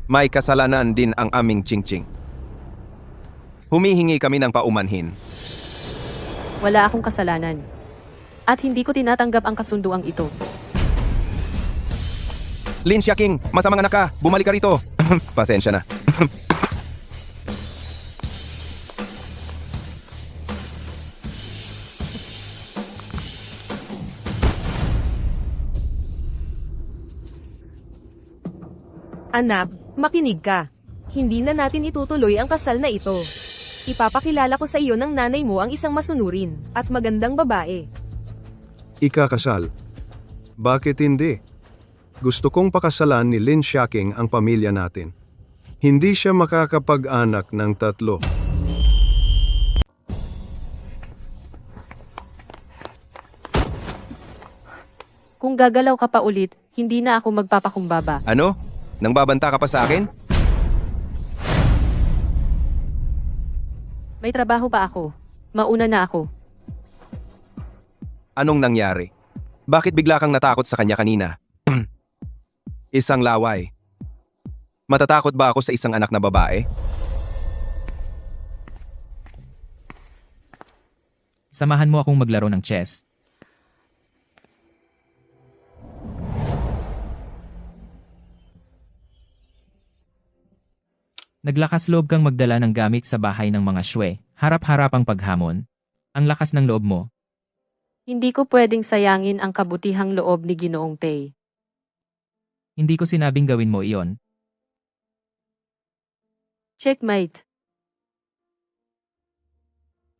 May kasalanan din ang aming Ching Ching. Humihingi kami ng paumanhin. Wala akong kasalanan. At hindi ko tinatanggap ang kasunduang ito. Lin Xiaoqing, masamang anak ka. Bumalik ka rito. Pasensya na. Anak, makinig ka. Hindi na natin itutuloy ang kasal na ito. Ipapakilala ko sa iyo ng nanay mo ang isang masunurin at magandang babae. Ikakasal. Bakit hindi? Gusto kong pakasalan ni Lin Shaking ang pamilya natin. Hindi siya makakapag-anak ng 3. Kung gagalaw ka pa ulit, hindi na ako magpapakumbaba. Ano? Nang babanta ka pa sa akin? May trabaho pa ako. Mauna na ako. Anong nangyari? Bakit bigla kang natakot sa kanya kanina? Isang laway. Matatakot ba ako sa isang anak na babae? Samahan mo akong maglaro ng chess. Naglakas loob kang magdala ng gamit sa bahay ng mga sywe, harap-harapang paghamon. Ang lakas ng loob mo. Hindi ko pwedeng sayangin ang kabutihang loob ni Ginoong Pei. Hindi ko sinabing gawin mo iyon. Checkmate.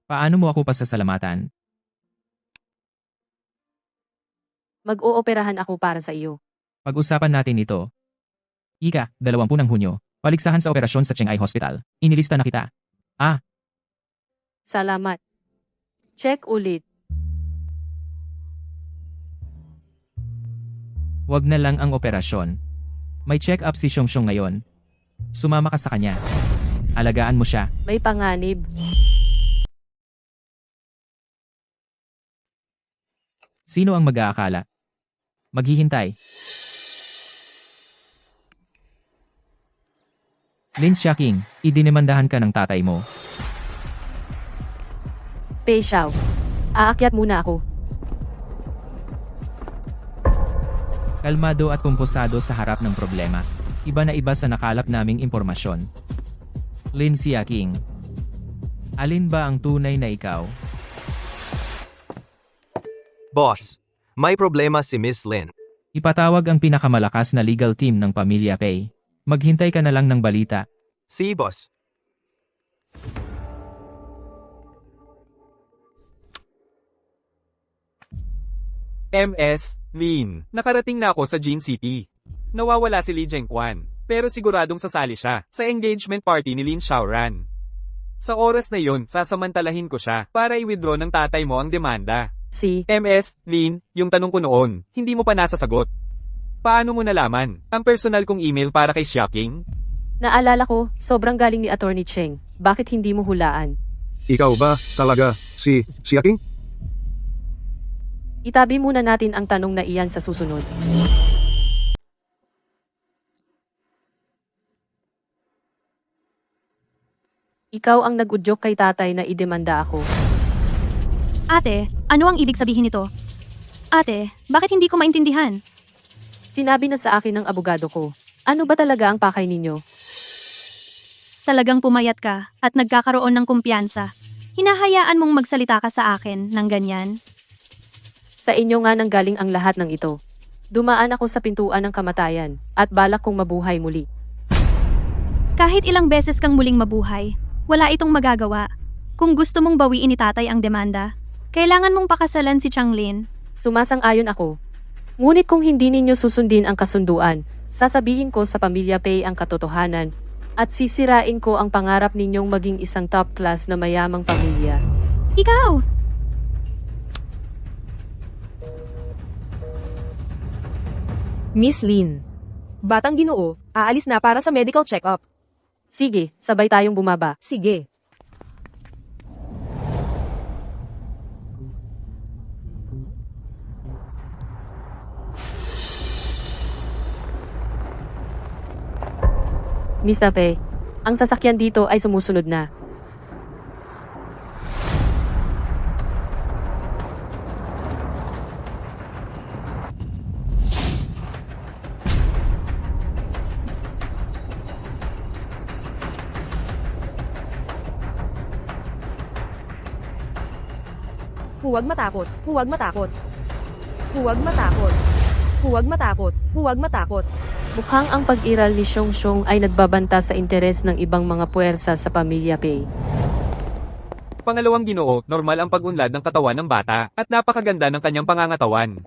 Paano mo ako pasasalamatan? Mag-ooperahan ako para sa iyo. Pag-usapan natin ito. Ika, 20 ng Hunyo. Paligsahan sa operasyon sa Chengay Hospital. Inilista na kita. Salamat. Check ulit. Wag na lang ang operasyon. May check-up si Xiongxiong ngayon. Sumama ka sa kanya. Alagaan mo siya. May panganib. Sino ang mag-aakala? Maghihintay. Lin Shaking, idinemandahan ka ng tatay mo. Pei Xiao. Aakyat muna ako. Kalmado at kumposado sa harap ng problema. Iba na iba sa nakalap naming impormasyon. Lin Shaking. Alin ba ang tunay na ikaw? Boss, may problema si Miss Lin. Ipatawag ang pinakamalakas na legal team ng pamilya Pei. Maghintay ka na lang ng balita. Si boss. MS, Lin. Nakarating na ako sa Jin City. Nawawala si Li Zhengquan, pero siguradong sasali siya sa engagement party ni Lin Xiaoran. Sa oras na yon, sasamantalahin ko siya para i-withdraw ng tatay mo ang demanda. Si MS, Lin, yung tanong ko noon, hindi mo pa nasasagot. Paano mo nalaman ang personal kong email para kay Shaking? Naalala ko, sobrang galing ni Attorney Cheng. Bakit hindi mo hulaan? Ikaw ba talaga si Shaking? Itabi muna natin ang tanong na iyan sa susunod. Ikaw ang nag-udyok kay tatay na idemanda ako. Ate, ano ang ibig sabihin nito? Ate, bakit hindi ko maintindihan? Sinabi na sa akin ng abogado ko. Ano ba talaga ang pakay ninyo? Talagang pumayat ka at nagkakaroon ng kumpiyansa. Hinahayaan mong magsalita ka sa akin ng ganyan? Sa inyo nga nanggaling ang lahat ng ito. Dumaan ako sa pintuan ng kamatayan at balak kong mabuhay muli. Kahit ilang beses kang muling mabuhay, wala itong magagawa. Kung gusto mong bawiin ni tatay ang demanda, kailangan mong pakasalan si Changlin. Sumasang-ayon ako. Ngunit kung hindi ninyo susundin ang kasunduan, sasabihin ko sa pamilya Pei ang katotohanan at sisirain ko ang pangarap ninyong maging isang top class na mayamang pamilya. Ikaw! Miss Lin. Batang Ginoo, aalis na para sa medical check-up. Sige, sabay tayong bumaba. Sige. Miss Tape, ang sasakyan dito ay sumusunod na. Huwag matakot, huwag matakot. Huwag matakot. Huwag matakot, huwag matakot. Mukhang ang pag-iral ni Xiongxiong ay nagbabanta sa interes ng ibang mga puwersa sa pamilya Pei. Pangalawang ginoo, normal ang pag-unlad ng katawan ng bata, at napakaganda ng kanyang pangangatawan.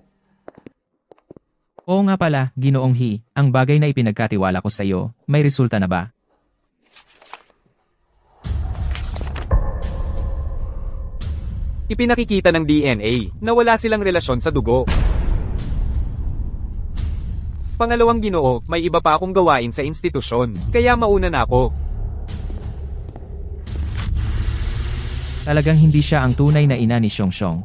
Oo nga pala, Ginoong He, ang bagay na ipinagkatiwala ko sa iyo, may resulta na ba? Ipinakikita ng DNA na wala silang relasyon sa dugo. Pangalawang ginoo, may iba pa akong gawain sa institusyon, kaya mauna na ako. Talagang hindi siya ang tunay na ina ni Xiongxiong.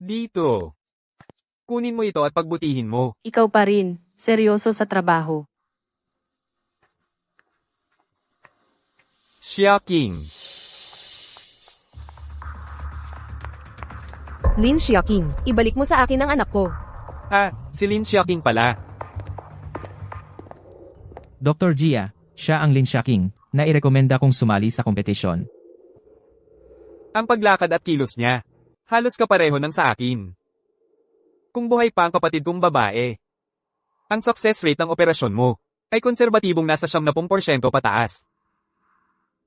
Dito. Kunin mo ito at pagbutihin mo. Ikaw pa rin, seryoso sa trabaho. Xiaoqing. Lin Xiaoqing, ibalik mo sa akin ang anak ko. Si Lin Xiaoqing pala. Dr. Jia, siya ang Lin Xiaoqing, na irekomenda kong sumali sa kompetisyon. Ang paglakad at kilos niya. Halos kapareho ng sa akin. Kung buhay pa ang kapatid kong babae. Ang success rate ng operasyon mo ay konserbatibong nasa 70% pataas.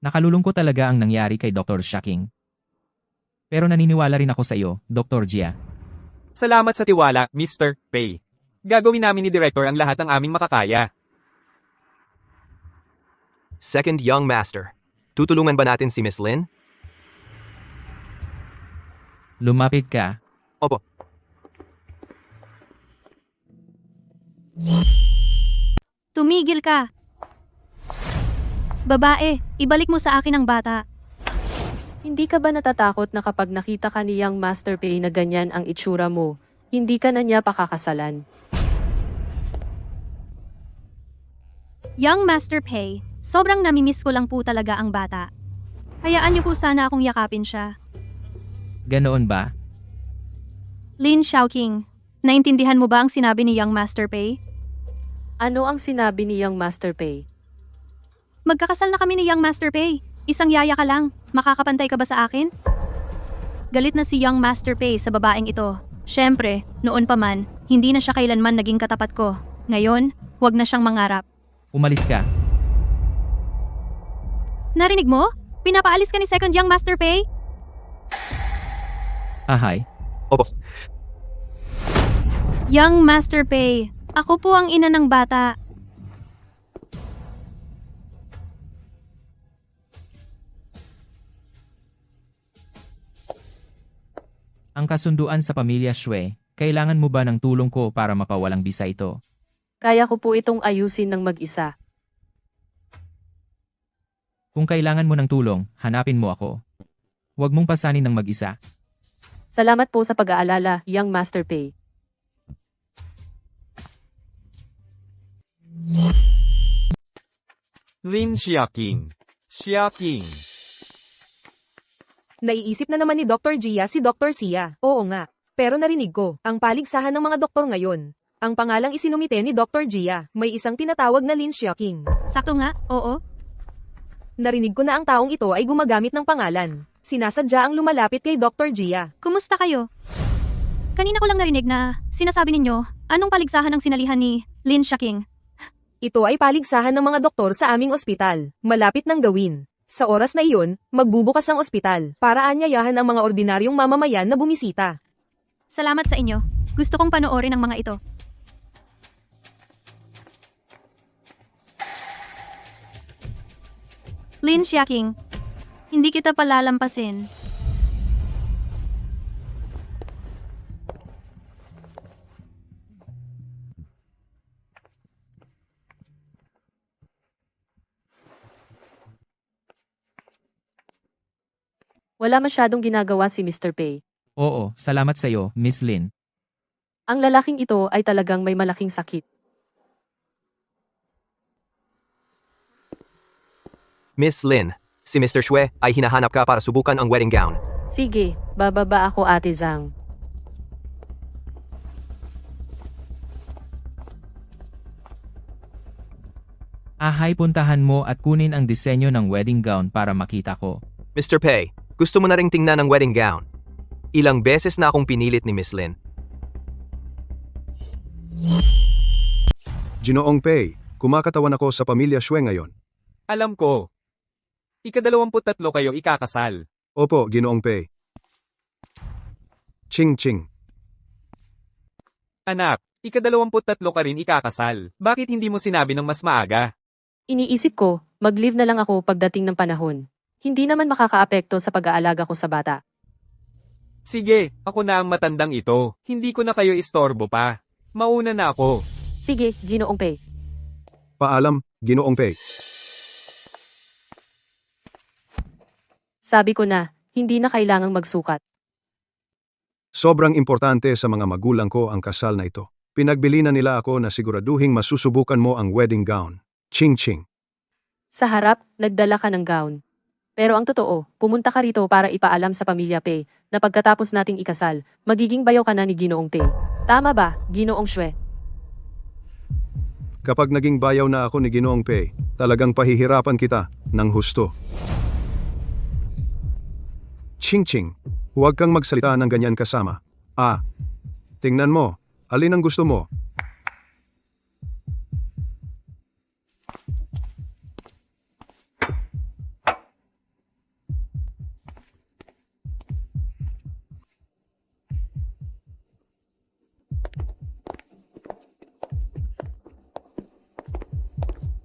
Nakalulungkot talaga ang nangyari kay Dr. Xiaoqing. Pero naniniwala rin ako sa iyo, Dr. Jia. Salamat sa tiwala, Mr. Pei. Gagawin namin ni Director ang lahat ng aming makakaya. Second Young Master. Tutulungan ba natin si Miss Lin? Lumapit ka. Opo. Tumigil ka. Babae, ibalik mo sa akin ang bata. Hindi ka ba natatakot na kapag nakita ka ni Young Master Pei na ganyan ang itsura mo, hindi ka na niya pakakasalan? Young Master Pei, sobrang namimiss ko lang po talaga ang bata. Hayaan niyo po sana akong yakapin siya. Ganoon ba? Lin Xiaoqing, naintindihan mo ba ang sinabi ni Young Master Pei? Ano ang sinabi ni Young Master Pei? Magkakasal na kami ni Young Master Pei. Isang yaya ka lang. Makakapantay ka ba sa akin? Galit na si Young Master Pei sa babaeng ito. Siyempre, noon pa man, hindi na siya kailanman naging katapat ko. Ngayon, huwag na siyang mangarap. Umalis ka. Narinig mo? Pinapaalis ka ni Second Young Master Pei? Ahay. Opo. Young Master Pei, ako po ang ina ng bata. Ang kasunduan sa pamilya Xue, kailangan mo ba ng tulong ko para mapawalang bisa ito? Kaya ko po itong ayusin ng mag-isa. Kung kailangan mo ng tulong, hanapin mo ako. Huwag mong pasanin ng mag-isa. Salamat po sa pag-aalala, Young Master Pei. Lin Xiaoqing. Xiaoqing. Naiisip na naman ni Dr. Jia si Dr. Sia. Oo nga. Pero narinig ko, ang paligsahan ng mga doktor ngayon. Ang pangalang isinumite ni Dr. Jia, may isang tinatawag na Lin Xiaoqing. Sakto nga, oo. Narinig ko na ang taong ito ay gumagamit ng pangalan. Sinasadya ang lumalapit kay Dr. Jia. Kumusta kayo? Kanina ko lang narinig na sinasabi ninyo, anong paligsahan ang sinalihan ni Lin Xiaoqing? Ito ay paligsahan ng mga doktor sa aming ospital. Malapit nang gawin. Sa oras na iyon, magbubukas ang ospital para anyayahan ang mga ordinaryong mamamayan na bumisita. Salamat sa inyo. Gusto kong panoorin ang mga ito. Lin Xiaoqing, hindi kita palalampasin. Wala masyadong ginagawa si Mr. Pei. Oo, salamat sa iyo, Miss Lin. Ang lalaking ito ay talagang may malaking sakit. Miss Lin, si Mr. Xue ay hinahanap ka para subukan ang wedding gown. Sige, bababa ako Ate Zhang. Ahay, puntahan mo at kunin ang disenyo ng wedding gown para makita ko. Mr. Pei, gusto mo na ring tingnan ang wedding gown? Ilang beses na akong pinilit ni Miss Lin. Ginoong Pei, kumakatawan ako sa pamilya Xue ngayon. Alam ko. ika-23 kayo ikakasal. Opo, Ginoong Pei. Ching ching. Anak, ika-23 ka rin ikakasal. Bakit hindi mo sinabi ng mas maaga? Iniisip ko, mag-leave na lang ako pagdating ng panahon. Hindi naman makakaapekto sa pag-aalaga ko sa bata. Sige, ako na ang matandang ito. Hindi ko na kayo istorbo pa. Mauna na ako. Sige, Ginoong Pei. Paalam, Ginoong Pei. Sabi ko na, hindi na kailangang magsukat. Sobrang importante sa mga magulang ko ang kasal na ito. Pinagbili na nila ako na siguraduhing masusubukan mo ang wedding gown. Ching ching. Sa harap, nagdala ka ng gown. Pero ang totoo, pumunta ka rito para ipaalam sa pamilya Pei na pagkatapos nating ikasal, magiging bayaw ka na ni Ginoong Pei. Tama ba, Ginoong Xue? Kapag naging bayaw na ako ni Ginoong Pei, talagang pahihirapan kita ng husto. Ching ching. Huwag kang magsalita ng ganyan kasama. Tingnan mo. Alin ang gusto mo?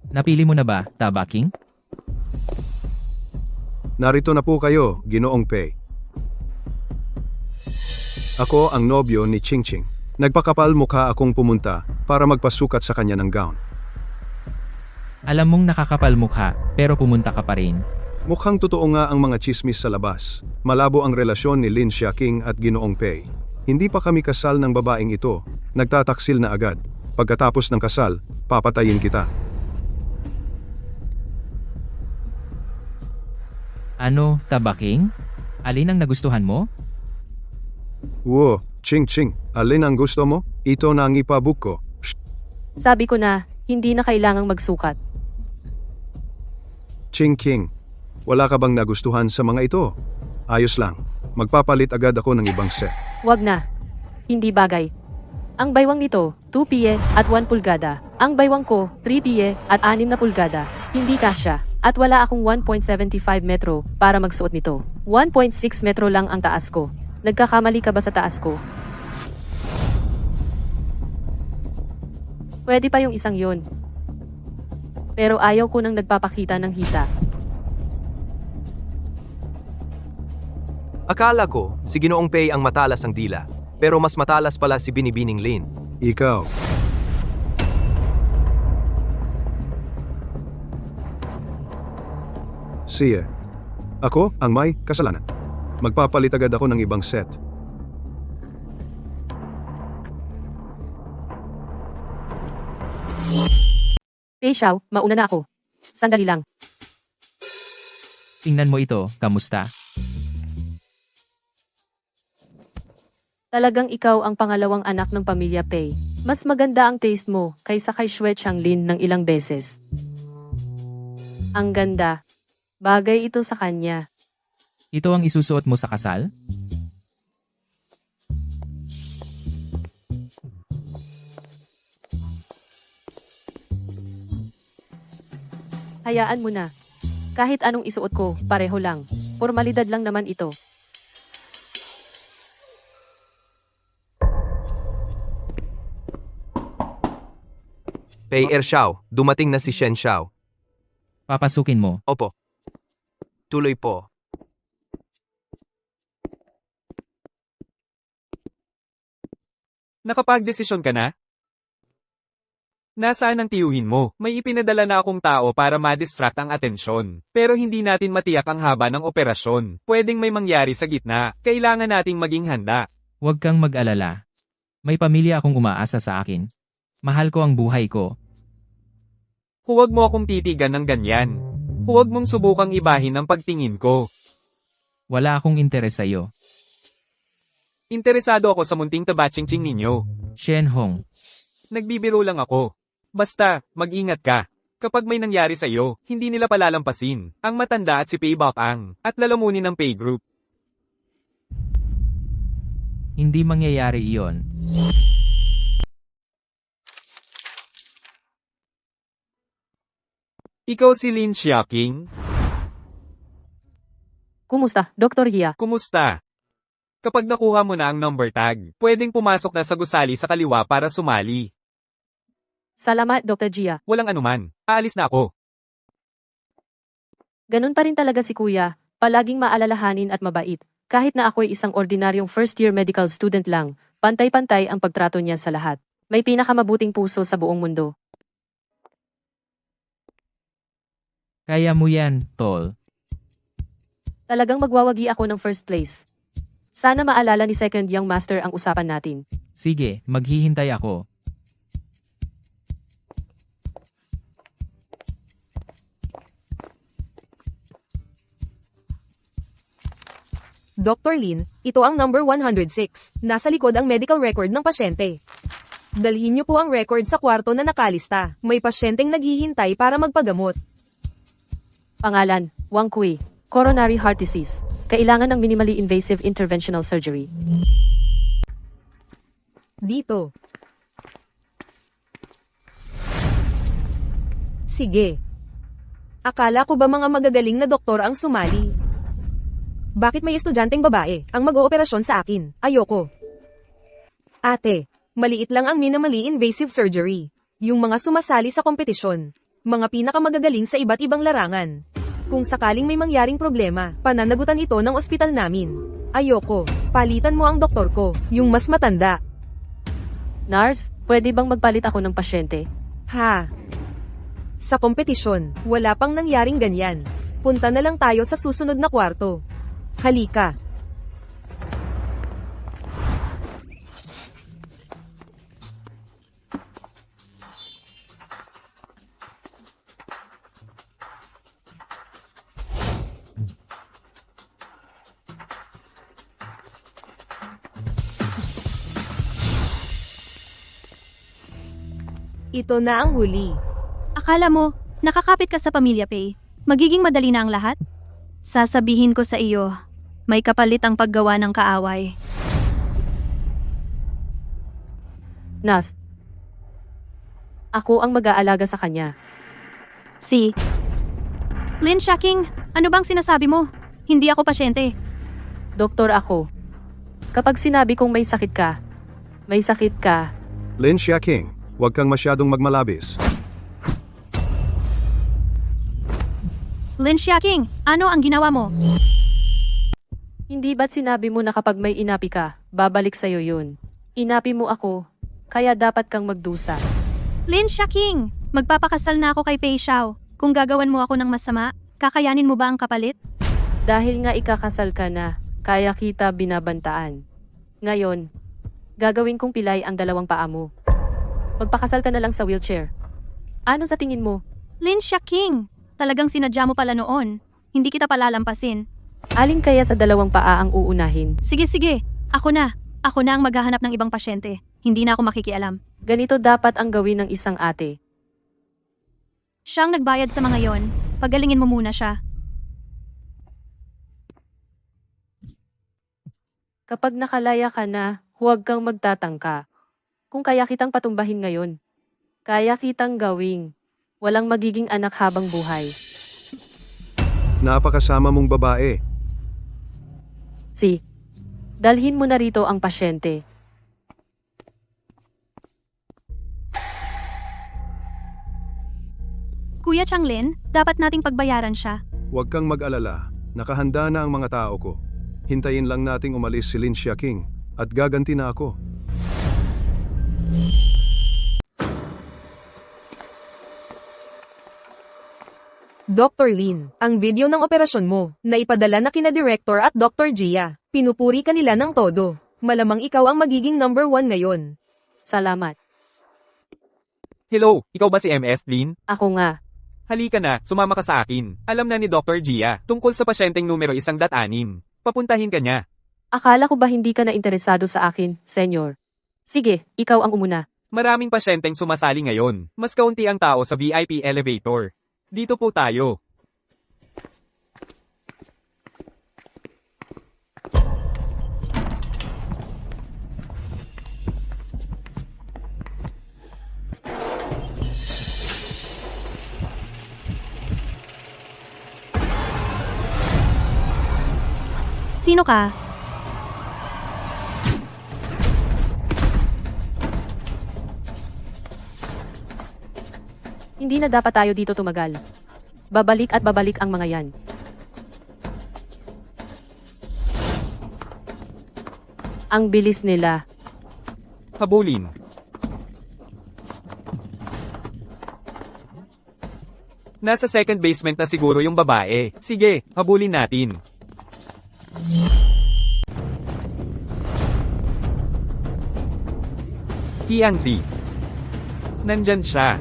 Napili mo na ba, Tabaking? Narito na po kayo, Ginoong Pei. Ako ang nobyo ni Ching Ching. Nagpakapal mukha akong pumunta para magpasukat sa kanya ng gown. Alam mong nakakapal mukha, pero pumunta ka pa rin. Mukhang totoo nga ang mga chismis sa labas. Malabo ang relasyon ni Lin Xiaoqing at Ginoong Pei. Hindi pa kami kasal ng babaeng ito. Nagtataksil na agad. Pagkatapos ng kasal, papatayin kita. Ano, Tabaking? Alin ang nagustuhan mo? Wo, Ching Ching, alin ang gusto mo? Ito na ang ipabuk ko. Sabi ko na, hindi na kailangang magsukat. Ching King, wala ka bang nagustuhan sa mga ito? Ayos lang. Magpapalit agad ako ng ibang set. Wag na. Hindi bagay. Ang baywang nito, 2 piye at 1 pulgada. Ang baywang ko, 3 piye at 6 na pulgada. Hindi kasya. At wala akong 1.75 metro para magsuot nito. 1.6 metro lang ang taas ko. Nagkakamali ka ba sa taas ko? Pwede pa yung isang yon. Pero ayaw ko nang nagpapakita ng hita. Akala ko, si Ginoong Pei ang matalas ang dila. Pero mas matalas pala si Binibining Lin. Ikaw. Siya. Ako ang may kasalanan. Magpapalit agad ako ng ibang set. Pei Xiao, mauna na ako. Sandali lang. Tingnan mo ito, kamusta? Talagang ikaw ang pangalawang anak ng pamilya Pei. Mas maganda ang taste mo kaysa kay Xue Changlin ng ilang beses. Ang ganda. Bagay ito sa kanya. Ito ang isusuot mo sa kasal? Hayaan mo na. Kahit anong isuot ko, pareho lang. Formalidad lang naman ito. Pei Xiao, dumating na si Shen Xiao. Papasukin mo. Opo. Tuloy po. Nakapagdesisyon ka na? Nasaan ang tiyuhin mo? May ipinadala na akong tao para ma-distract ang atensyon. Pero hindi natin matiyak ang haba ng operasyon. Pwedeng may mangyari sa gitna. Kailangan nating maging handa. Huwag kang mag-alala. May pamilya akong umaasa sa akin. Mahal ko ang buhay ko. Huwag mo akong titigan ng ganyan. Huwag mong subukang ibahin ang pagtingin ko. Wala akong interes sa'yo. Interesado ako sa munting tabatsing-tsing ninyo. Shen Hong. Nagbibiro lang ako. Basta, mag-ingat ka. Kapag may nangyari sa iyo, hindi nila palalampasin. Ang matanda at si Pei Bakang, at lalamunin ng Pei Group. Hindi mangyayari iyon. Ikaw si Lin Xiaoqing? Kumusta, Dr. Gia? Kumusta? Kapag nakuha mo na ang number tag, pwedeng pumasok na sa gusali sa kaliwa para sumali. Salamat, Dr. Gia. Walang anuman. Aalis na ako. Ganun pa rin talaga si Kuya, palaging maalalahanin at mabait. Kahit na ako'y isang ordinaryong first-year medical student lang, pantay-pantay ang pagtrato niya sa lahat. May pinakamabuting puso sa buong mundo. Kaya mo yan, tol. Talagang magwawagi ako ng first place. Sana maalala ni Second Young Master ang usapan natin. Sige, maghihintay ako. Dr. Lin, ito ang number 106. Nasa likod ang medical record ng pasyente. Dalhin niyo po ang record sa kwarto na nakalista. May pasyenteng naghihintay para magpagamot. Pangalan, Wang Kui. Coronary heart disease. Kailangan ng minimally invasive interventional surgery. Dito. Sige. Akala ko ba mga magagaling na doktor ang sumali? Bakit may estudyanteng babae ang mag-ooperasyon sa akin? Ayoko. Ate, maliit lang ang minimally invasive surgery. Yung mga sumasali sa kompetisyon. Mga pinakamagagaling sa iba't ibang larangan. Kung sakaling may mangyaring problema, pananagutan ito ng ospital namin. Ayoko. Palitan mo ang doktor ko, yung mas matanda. Nurse, pwede bang magpalit ako ng pasyente? Ha? Sa kompetisyon, wala pang nangyaring ganyan. Punta na lang tayo sa susunod na kwarto. Halika. Ito na ang huli. Akala mo, nakakapit ka sa Pamilya Pay. Magiging madali na ang lahat? Sasabihin ko sa iyo, may kapalit ang paggawa ng kaaway. Nas. Ako ang mag-aalaga sa kanya. Si Lin Shaking, ano bang sinasabi mo? Hindi ako pasyente. Doktor ako. Kapag sinabi kong may sakit ka, may sakit ka. Lin Xiaking, huwag kang masyadong magmalabis. Lin Shaking, ano ang ginawa mo? Hindi ba't sinabi mo na kapag may inapi ka, babalik sa'yo yun? Inapi mo ako, kaya dapat kang magdusa. Lin Shaking, magpapakasal na ako kay Pei Xiao. Kung gagawan mo ako ng masama, kakayanin mo ba ang kapalit? Dahil nga ikakasal ka na, kaya kita binabantaan. Ngayon, gagawin kong pilay ang dalawang paa mo. Magpakasal ka na lang sa wheelchair. Ano sa tingin mo? Lin Shaking, talagang sinadya mo pala noon. Hindi kita palalampasin. Alin kaya sa dalawang paa ang uunahin? Sige, ako na. Ako na ang maghahanap ng ibang pasyente. Hindi na ako makikialam. Ganito dapat ang gawin ng isang ate. Siyang nagbayad sa mga yon. Pagalingin mo muna siya. Kapag nakalaya ka na, huwag kang magtatangka. Kung kaya kitang patumbahin ngayon, kaya kitang gawing walang magiging anak habang buhay. Napakasama mong babae. Si, dalhin mo na rito ang pasyente. Kuya Changlin, dapat nating pagbayaran siya. Huwag kang mag-alala. Nakahanda na ang mga tao ko. Hintayin lang nating umalis si Lin Xiaking at gaganti na ako. Dr. Lin, ang video ng operasyon mo, naipadala na kina Director at Dr. Gia. Pinupuri ka nila ng todo. Malamang ikaw ang magiging number 1 ngayon. Salamat. Hello, ikaw ba si MS, Lin? Ako nga. Halika na, sumama ka sa akin. Alam na ni Dr. Gia, tungkol sa pasyenteng numero 106. Papuntahin ka niya. Akala ko ba hindi ka na interesado sa akin, senyor? Sige, ikaw ang umuna. Maraming pasyenteng sumasali ngayon. Mas kaunti ang tao sa VIP elevator. Dito po tayo. Sino ka? Hindi na dapat tayo dito tumagal. Babalik at babalik ang mga yan. Ang bilis nila. Habulin. Nasa second basement na siguro yung babae. Sige, habulin natin. Tiangzi. Nandyan siya.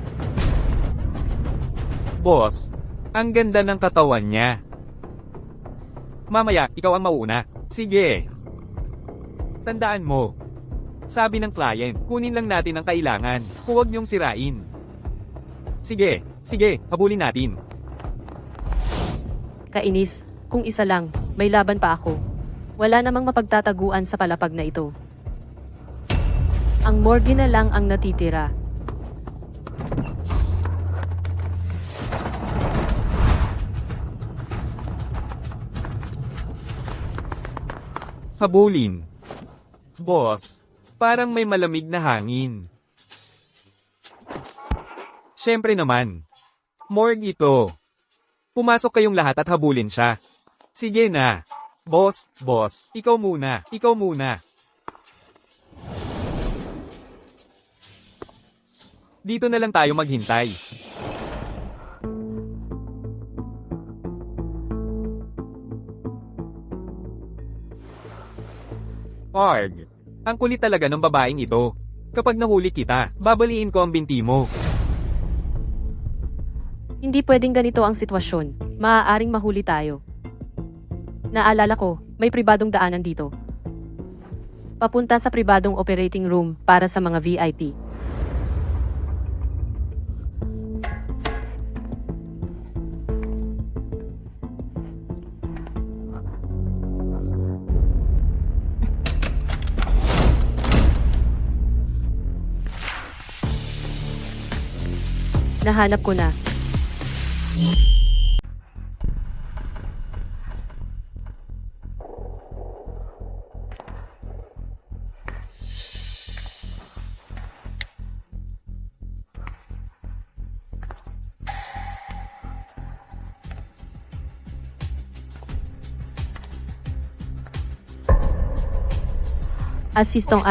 Boss, ang ganda ng katawan niya. Mamaya, ikaw ang mauuna. Sige. Tandaan mo. Sabi ng client, kunin lang natin ang kailangan. Huwag niyong sirain. Sige, habulin natin. Kainis, kung isa lang, may laban pa ako. Wala namang mapagtataguan sa palapag na ito. Ang morgue na lang ang natitira. Habulin. Boss, parang may malamig na hangin. Siyempre naman. Morgue ito. Pumasok kayong lahat at habulin siya. Sige na. Boss, ikaw muna. Dito na lang tayo maghintay. Arg, ang kulit talaga ng babaeng ito. Kapag nahuli kita, babaliin ko ang binti mo. Hindi pwedeng ganito ang sitwasyon. Maaaring mahuli tayo. Naalala ko, may pribadong daanan dito. Papunta sa pribadong operating room para sa mga VIP. Nahanap ko na. Assistant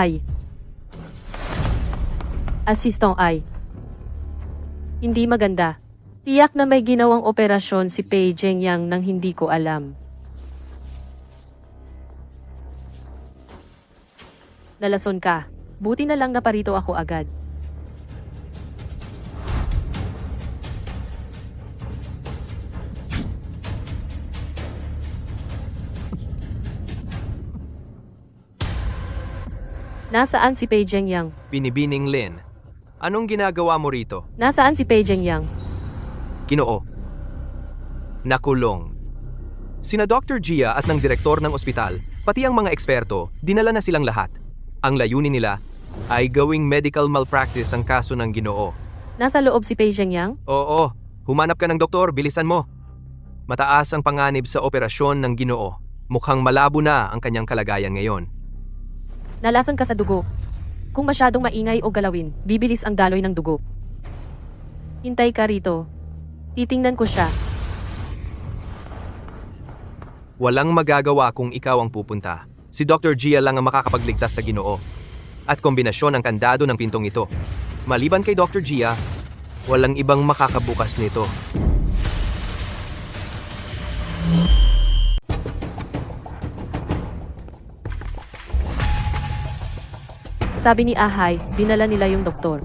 I. Hindi maganda. Tiyak na may ginawang operasyon si Pei Zhengyang nang hindi ko alam. Nalason ka. Buti na lang naparito ako agad. Nasaan si Pei Zhengyang? Binibining Lin. Anong ginagawa mo rito? Nasaan si Pei Zhengyang? Ginoo. Nakulong. Sina Dr. Gia at ng direktor ng ospital, pati ang mga eksperto, dinala na silang lahat. Ang layunin nila ay gawing medical malpractice ang kaso ng Ginoo. Nasa loob si Pei Zhengyang? Oo, humanap ka ng doktor, bilisan mo. Mataas ang panganib sa operasyon ng Ginoo. Mukhang malabo na ang kanyang kalagayan ngayon. Nalason ka sa dugo. Kung masyadong maingay o galawin, bibilis ang daloy ng dugo. Hintay ka rito. Titingnan ko siya. Walang magagawa kung ikaw ang pupunta. Si Dr. Gia lang ang makakapagligtas sa Ginoo. At kombinasyon ng kandado ng pintong ito. Maliban kay Dr. Gia, walang ibang makakabukas nito. Sabi ni Ahay, dinala nila yung doktor.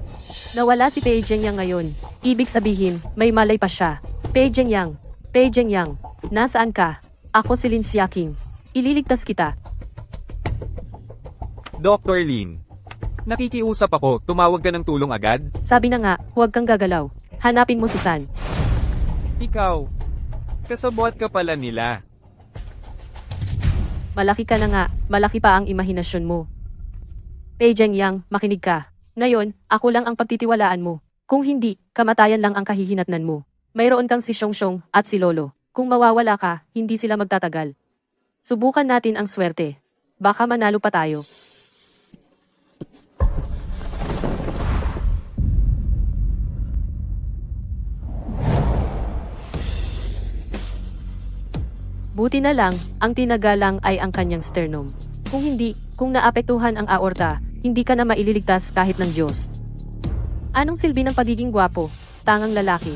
Nawala si Pei Zhengyang ngayon. Ibig sabihin, may malay pa siya. Pei Zhengyang, nasaan ka? Ako si Lin Xiaoqing. Ililigtas kita. Dr. Lin. Nakikiusap ako, tumawag ka ng tulong agad? Sabi na nga, huwag kang gagalaw. Hanapin mo si San. Ikaw. Kasabot ka pala nila. Malaki ka na nga, malaki pa ang imahinasyon mo. Pei Zhengyang, makinig ka. Ngayon, ako lang ang pagtitiwalaan mo. Kung hindi, kamatayan lang ang kahihinatnan mo. Mayroon kang si Xiongxiong at si Lolo. Kung mawawala ka, hindi sila magtatagal. Subukan natin ang swerte. Baka manalo pa tayo. Buti na lang, ang tinagalang ay ang kanyang sternum. Kung hindi, kung naapektuhan ang aorta, hindi ka na maililigtas kahit ng Diyos. Anong silbi ng pagiging gwapo? Tangang lalaki.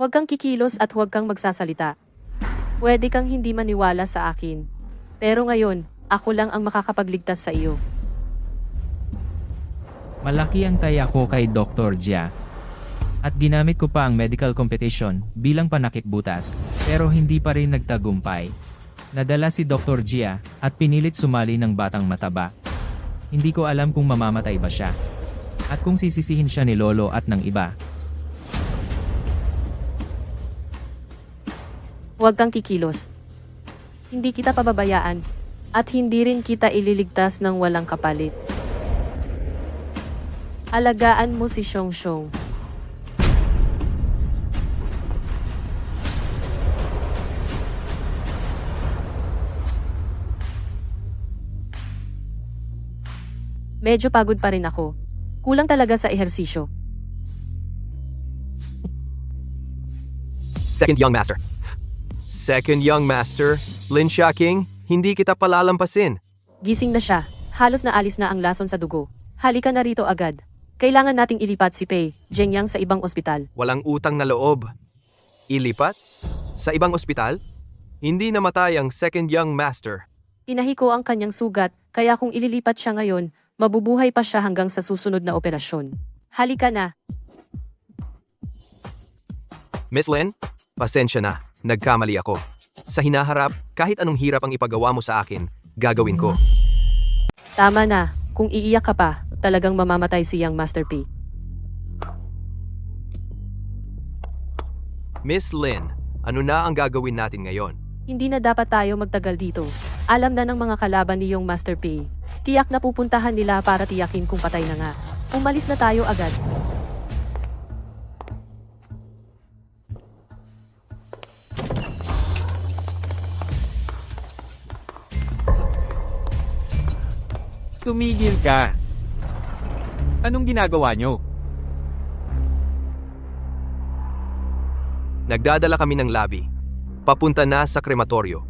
Huwag kang kikilos at huwag kang magsasalita. Pwede kang hindi maniwala sa akin. Pero ngayon, ako lang ang makakapagligtas sa iyo. Malaki ang taya ko kay Dr. Jia. At ginamit ko pa ang medical competition bilang panakip butas, pero hindi pa rin nagtagumpay. Nadala si Dr. Jia at pinilit sumali ng batang mataba. Hindi ko alam kung mamamatay ba siya. At kung sisisihin siya ni Lolo at ng iba. Huwag kang kikilos. Hindi kita pababayaan. At hindi rin kita ililigtas ng walang kapalit. Alagaan mo si Xiong Xiong. Medyo pagod pa rin ako. Kulang talaga sa ehersisyo. Second young master. Second young master, Lin Xiaoqing, hindi kita palalampasin. Gising na siya. Halos naalis na ang lason sa dugo. Halika na rito agad. Kailangan nating ilipat si Pei, Zhengyang sa ibang ospital. Walang utang na loob. Ilipat? Sa ibang ospital? Hindi namatay ang second young master. Tinahi ko ang kanyang sugat, kaya kung ililipat siya ngayon, mabubuhay pa siya hanggang sa susunod na operasyon. Halika na. Miss Lin, pasensya na. Nagkamali ako. Sa hinaharap, kahit anong hirap ang ipagawa mo sa akin, gagawin ko. Tama na. Kung iiyak ka pa, talagang mamamatay si Young Master P. Miss Lin, ano na ang gagawin natin ngayon? Hindi na dapat tayo magtagal dito. Alam na ng mga kalaban ni Young Master P. Tiyak na pupuntahan nila para tiyakin kung patay na nga. Umalis na tayo agad. Tumigil ka. Anong ginagawa nyo? Nagdadala kami ng labi. Papunta na sa krematoryo.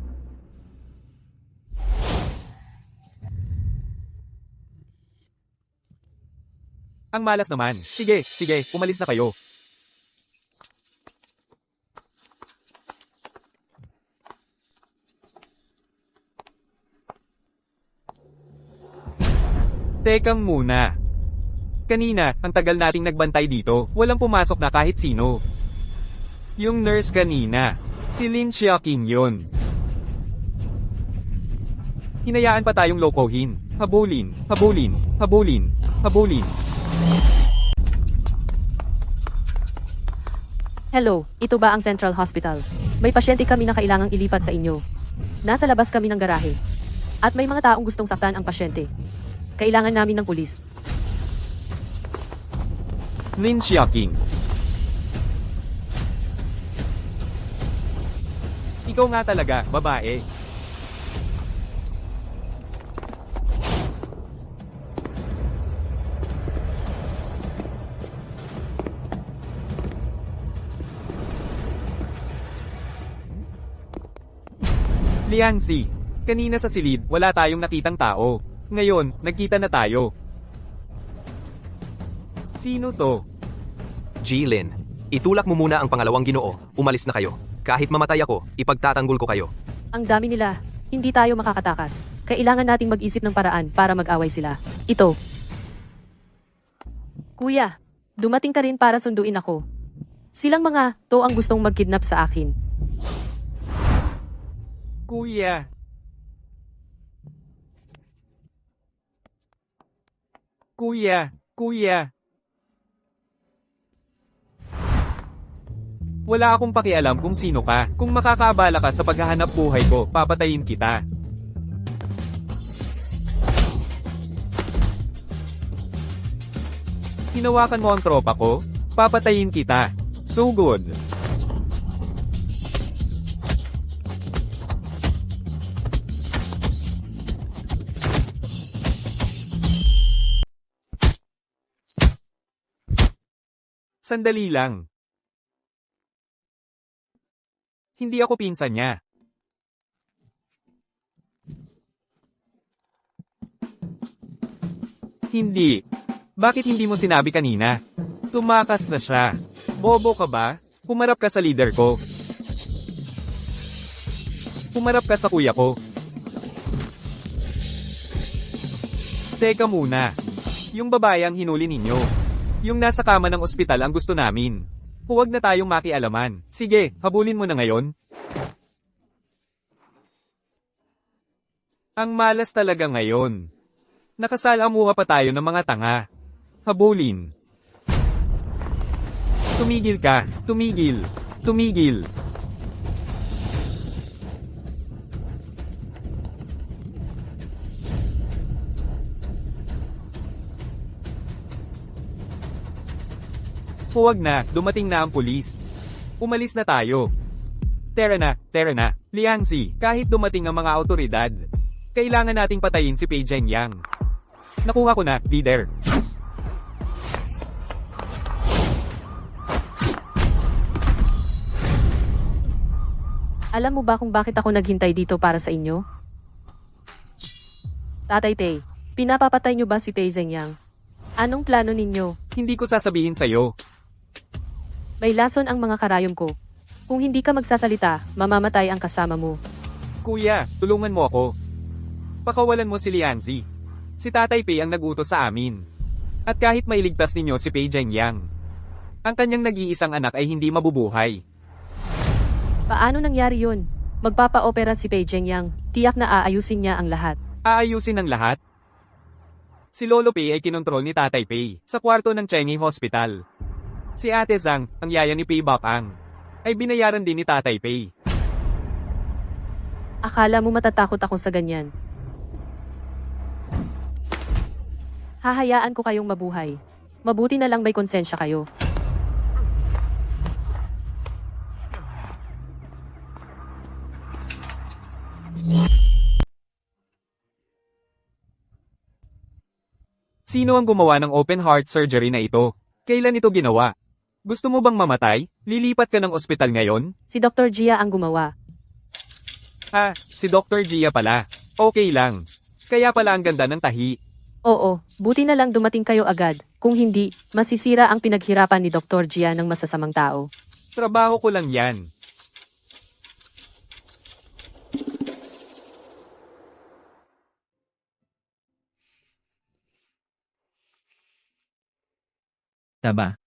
Ang malas naman. Sige, umalis na kayo. Tekang muna. Kanina, ang tagal nating nagbantay dito, walang pumasok na kahit sino. Yung nurse kanina, si Lin Xiaoqing yun. Hinayaan pa tayong lokohin. Habulin. Hello, ito ba ang Central Hospital? May pasyente kami na kailangang ilipat sa inyo. Nasa labas kami ng garahe. At may mga taong gustong saktan ang pasyente. Kailangan namin ng pulis. Lin Xiaoqing. Ikaw nga talaga, babae. Lianzi, kanina sa silid, wala tayong nakitang tao. Ngayon, nagkita na tayo. Sino to? Jilin, itulak mo muna ang pangalawang Ginoo. Umalis na kayo. Kahit mamatay ako, ipagtatanggol ko kayo. Ang dami nila. Hindi tayo makakatakas. Kailangan nating mag-isip ng paraan para mag-away sila. Ito. Kuya, dumating ka rin para sunduin ako. Silang mga to ang gustong mag-kidnap sa akin. Kuya. Kuya. Wala akong pakialam kung sino ka. Kung makakaabala ka sa paghahanap buhay ko, papatayin kita. Hinawakan mo ang tropa ko, papatayin kita. So good. Sandali lang. Hindi ako pinsan niya. Hindi. Bakit hindi mo sinabi kanina? Tumakas na siya. Bobo ka ba? Humarap ka sa leader ko. Humarap ka sa kuya ko. Teka muna. Yung babae ang hinuli ninyo. Yung nasa kama ng ospital ang gusto namin. Huwag na tayong makialaman. Sige, habulin mo na ngayon. Ang malas talaga ngayon. Nakasalamuha pa tayo ng mga tanga. Habulin. Tumigil ka. Tumigil. Tumigil. Huwag na, dumating na ang pulis. Umalis na tayo. Tara na. Liangzi, kahit dumating ang mga autoridad, kailangan nating patayin si Pei Zhengyang. Nakuha ko na, leader. Alam mo ba kung bakit ako naghintay dito para sa inyo? Tatay Pei, pinapapatay niyo ba si Pei Zhengyang? Anong plano ninyo? Hindi ko sasabihin sa'yo. May lason ang mga karayom ko. Kung hindi ka magsasalita, mamamatay ang kasama mo. Kuya, tulungan mo ako. Pakawalan mo si Lianzi. Si Tatay Pei ang nag-utos sa amin. At kahit mailigtas ninyo si Pei Zhengyang, ang kanyang nag-iisang anak ay hindi mabubuhay. Paano nangyari yun? Magpapa-opera si Pei Zhengyang. Tiyak na aayusin niya ang lahat. Aayusin ang lahat? Si Lolo Pei ay kinontrol ni Tatay Pei sa kwarto ng Chengi Hospital. Si Ate Zhang, ang yaya ni Pei Bapang, ay binayaran din ni Tatay Pei. Akala mo matatakot ako sa ganyan. Hahayaan ko kayong mabuhay. Mabuti na lang may konsensya kayo. Sino ang gumawa ng open heart surgery na ito? Kailan ito ginawa? Gusto mo bang mamatay? Lilipat ka ng ospital ngayon? Si Dr. Gia ang gumawa. Si Dr. Gia pala. Okay lang. Kaya pala ang ganda ng tahi. Oo, buti na lang dumating kayo agad. Kung hindi, masisira ang pinaghirapan ni Dr. Gia ng masasamang tao. Trabaho ko lang yan. Taba.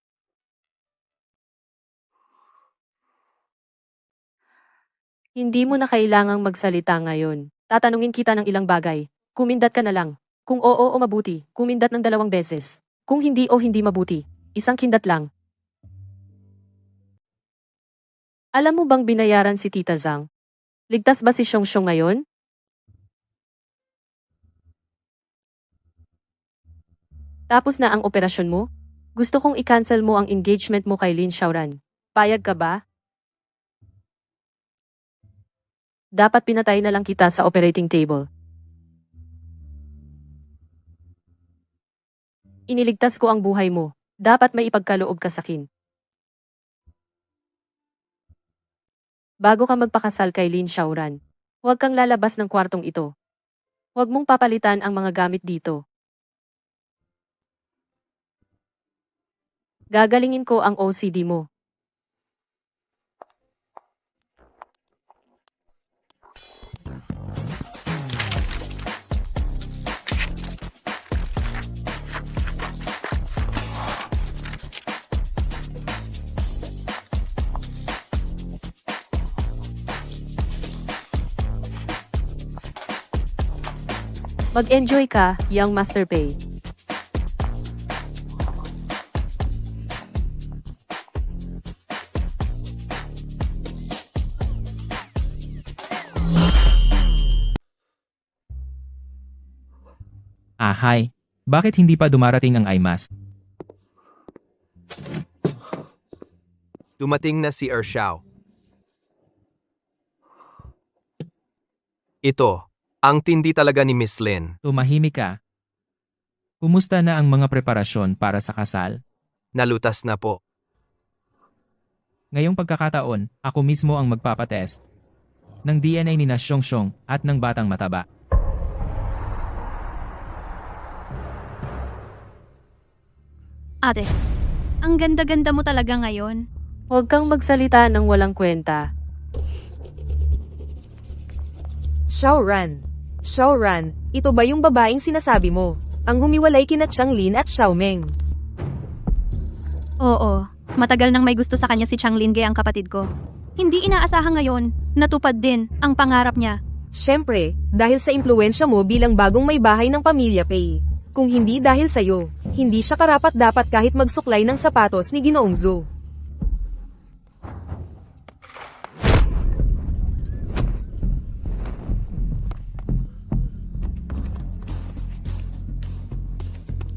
Hindi mo na kailangang magsalita ngayon. Tatanungin kita ng ilang bagay. Kumindat ka na lang. Kung oo o mabuti, kumindat ng 2 beses. Kung hindi o hindi mabuti, 1 kindat lang. Alam mo bang binayaran si Tita Zhang? Ligtas ba si Xiongxiong ngayon? Tapos na ang operasyon mo? Gusto kong i-cancel mo ang engagement mo kay Lin Xiaoran. Payag ka ba? Dapat pinatay na lang kita sa operating table. Iniligtas ko ang buhay mo. Dapat may ipagkaloob ka sa akin. Bago ka magpakasal kay Lin Xiaoran, huwag kang lalabas ng kwartong ito. Huwag mong papalitan ang mga gamit dito. Gagalingin ko ang OCD mo. Mag-enjoy ka, young Master Pei. Hi. Bakit hindi pa dumarating ang IMAS? Dumating na si Xiao. Ito, ang tindi talaga ni Miss Lin. Tumahimik ka. Kumusta na ang mga preparasyon para sa kasal? Nalutas na po. Ngayong pagkakataon, ako mismo ang magpapatest ng DNA ni na Xiongxiong at ng batang mataba. Ate, ang ganda-ganda mo talaga ngayon. Huwag kang magsalita ng walang kwenta. Xiaoran. Xiaoran, ito ba yung babaeng sinasabi mo? Ang humiwalay kina Changlin at Xiaomeng. Oo, matagal nang may gusto sa kanya si Changlin Ge ang kapatid ko. Hindi inaasahan ngayon, natupad din ang pangarap niya. Siyempre, dahil sa impluensya mo bilang bagong may bahay ng pamilya Pei. Kung hindi dahil sa'yo, hindi siya karapat-dapat kahit magsuklay ng sapatos ni Ginoong Zhou.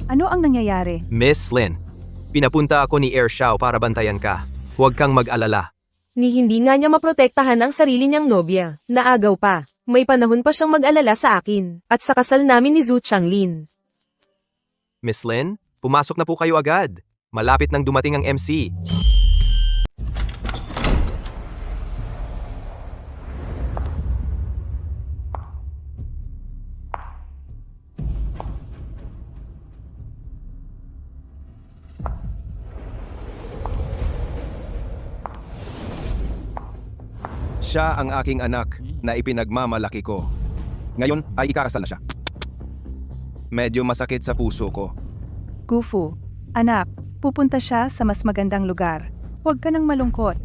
Ano ang nangyayari? Miss Lin, pinapunta ako ni Air Xiao para bantayan ka. Huwag kang mag-alala. Ni hindi nga niya maprotektahan ang sarili niyang nobya. Naagaw pa. May panahon pa siyang mag-alala sa akin. At sa kasal namin ni Zhu Changlin. Miss Lin, pumasok na po kayo agad. Malapit nang dumating ang MC. Siya ang aking anak na ipinagmamalaki ko. Ngayon ay ikakasal na siya. Medyo masakit sa puso ko. Gufu, anak, pupunta siya sa mas magandang lugar. Huwag ka nang malungkot.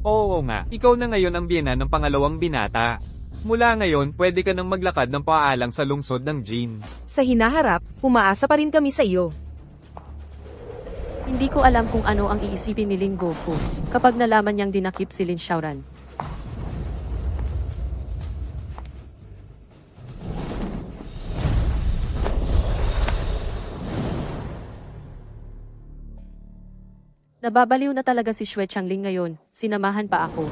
Oo nga, ikaw na ngayon ang biyenan ng pangalawang binata. Mula ngayon, pwede ka nang maglakad ng paalang sa lungsod ng Jin. Sa hinaharap, umaasa pa rin kami sa iyo. Hindi ko alam kung ano ang iisipin ni Lin Gofu kapag nalaman niyang dinakip si Lin Xiaoran. Nababaliw na talaga si Xue Changling ngayon, sinamahan pa ako.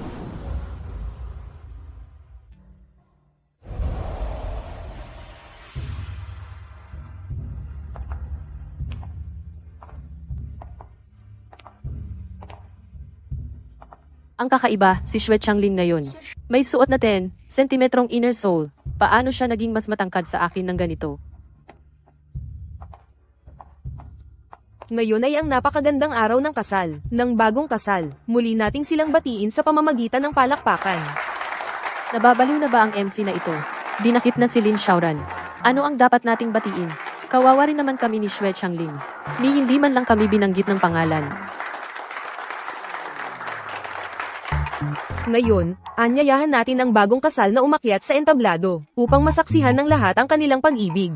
Ang kakaiba, si Xue Changling ngayon. May suot na 10 sentimetrong inner sole. Paano siya naging mas matangkad sa akin ng ganito? Ngayon ay ang napakagandang araw ng kasal, ng bagong kasal. Muli nating silang batiin sa pamamagitan ng palakpakan. Nababaliw na ba ang MC na ito? Dinakip na si Lin Xiaoran. Ano ang dapat nating batiin? Kawawa rin naman kami ni Xue Changling. Ni hindi man lang kami binanggit ng pangalan. Ngayon, anyayahan natin ang bagong kasal na umakyat sa entablado, upang masaksihan ng lahat ang kanilang pag-ibig.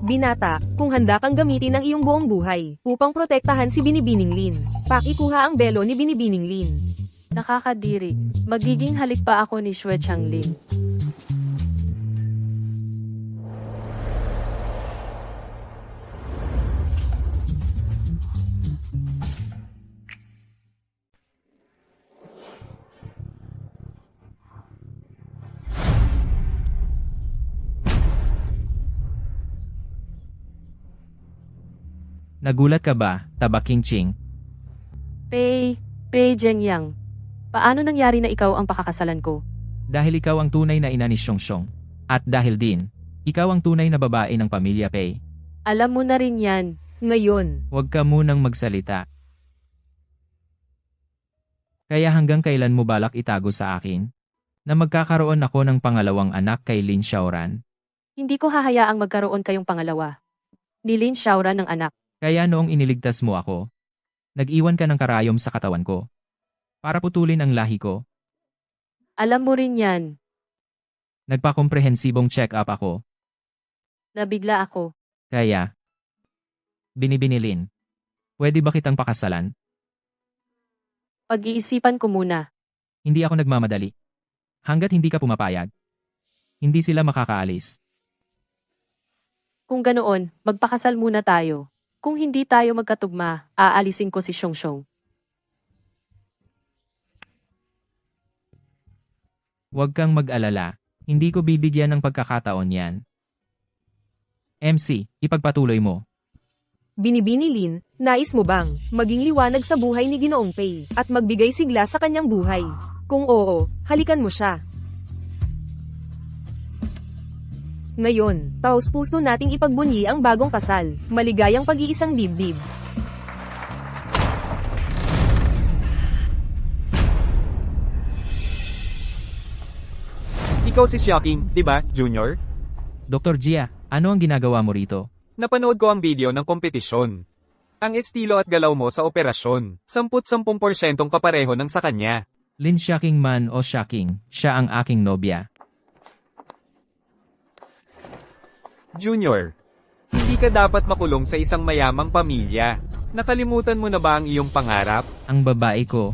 Binata, kung handa kang gamitin ang iyong buong buhay upang protektahan si Binibining Lin, pakikuha ang belo ni Binibining Lin. Nakakadiri. Magiging halik pa ako ni Xue Changling. Nagulat ka ba, Tabaking Ching? Pei Zhengyang. Paano nangyari na ikaw ang pakakasalan ko? Dahil ikaw ang tunay na ina ni Xiongxiong. At dahil din, ikaw ang tunay na babae ng pamilya Pei. Alam mo na rin yan. Ngayon, Huwag ka munang magsalita. Kaya hanggang kailan mo balak itago sa akin? Na magkakaroon ako ng pangalawang anak kay Lin Xiaoran? Hindi ko hahayaang magkaroon kayong pangalawa. Ni Lin Xiaoran ng anak. Kaya noong iniligtas mo ako, nag-iwan ka ng karayom sa katawan ko. Para putulin ang lahi ko, Alam mo rin yan. nagpa-komprehensibong check-up ako. Nabigla ako. Kaya, binibinilin. Pwede ba kitang pakasalan? Pag-iisipan ko muna. Hindi ako nagmamadali. Hanggat hindi ka pumapayag, hindi sila makakaalis. Kung ganoon, magpakasal muna tayo. Kung hindi tayo magkatugma, aalisin ko si Xiongxiong. Huwag kang mag-alala. Hindi ko bibigyan ng pagkakataon yan. MC, ipagpatuloy mo. Binibini Lin, nais mo bang maging liwanag sa buhay ni Ginoong Pei at magbigay sigla sa kanyang buhay? Kung oo, halikan mo siya. Ngayon, taos-puso nating ipagbunyi ang bagong kasal. Maligayang pag-iisang dibdib. Ikaw si Shocking, di ba, Junior? Dr. Gia, ano ang ginagawa mo rito? Napanood ko ang video ng kompetisyon. Ang estilo at galaw mo sa operasyon, 10-10% kapareho ng sa kanya. Lin Shocking man o Shocking, siya ang aking nobya. Junior, hindi ka dapat makulong sa isang mayamang pamilya. Nakalimutan mo na ba ang iyong pangarap? Ang babae ko.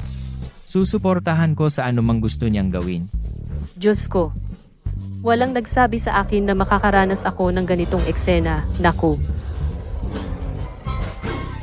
Susuportahan ko sa anumang gusto niyang gawin. Diyos ko. Walang nagsabi sa akin na makakaranas ako ng ganitong eksena, naku.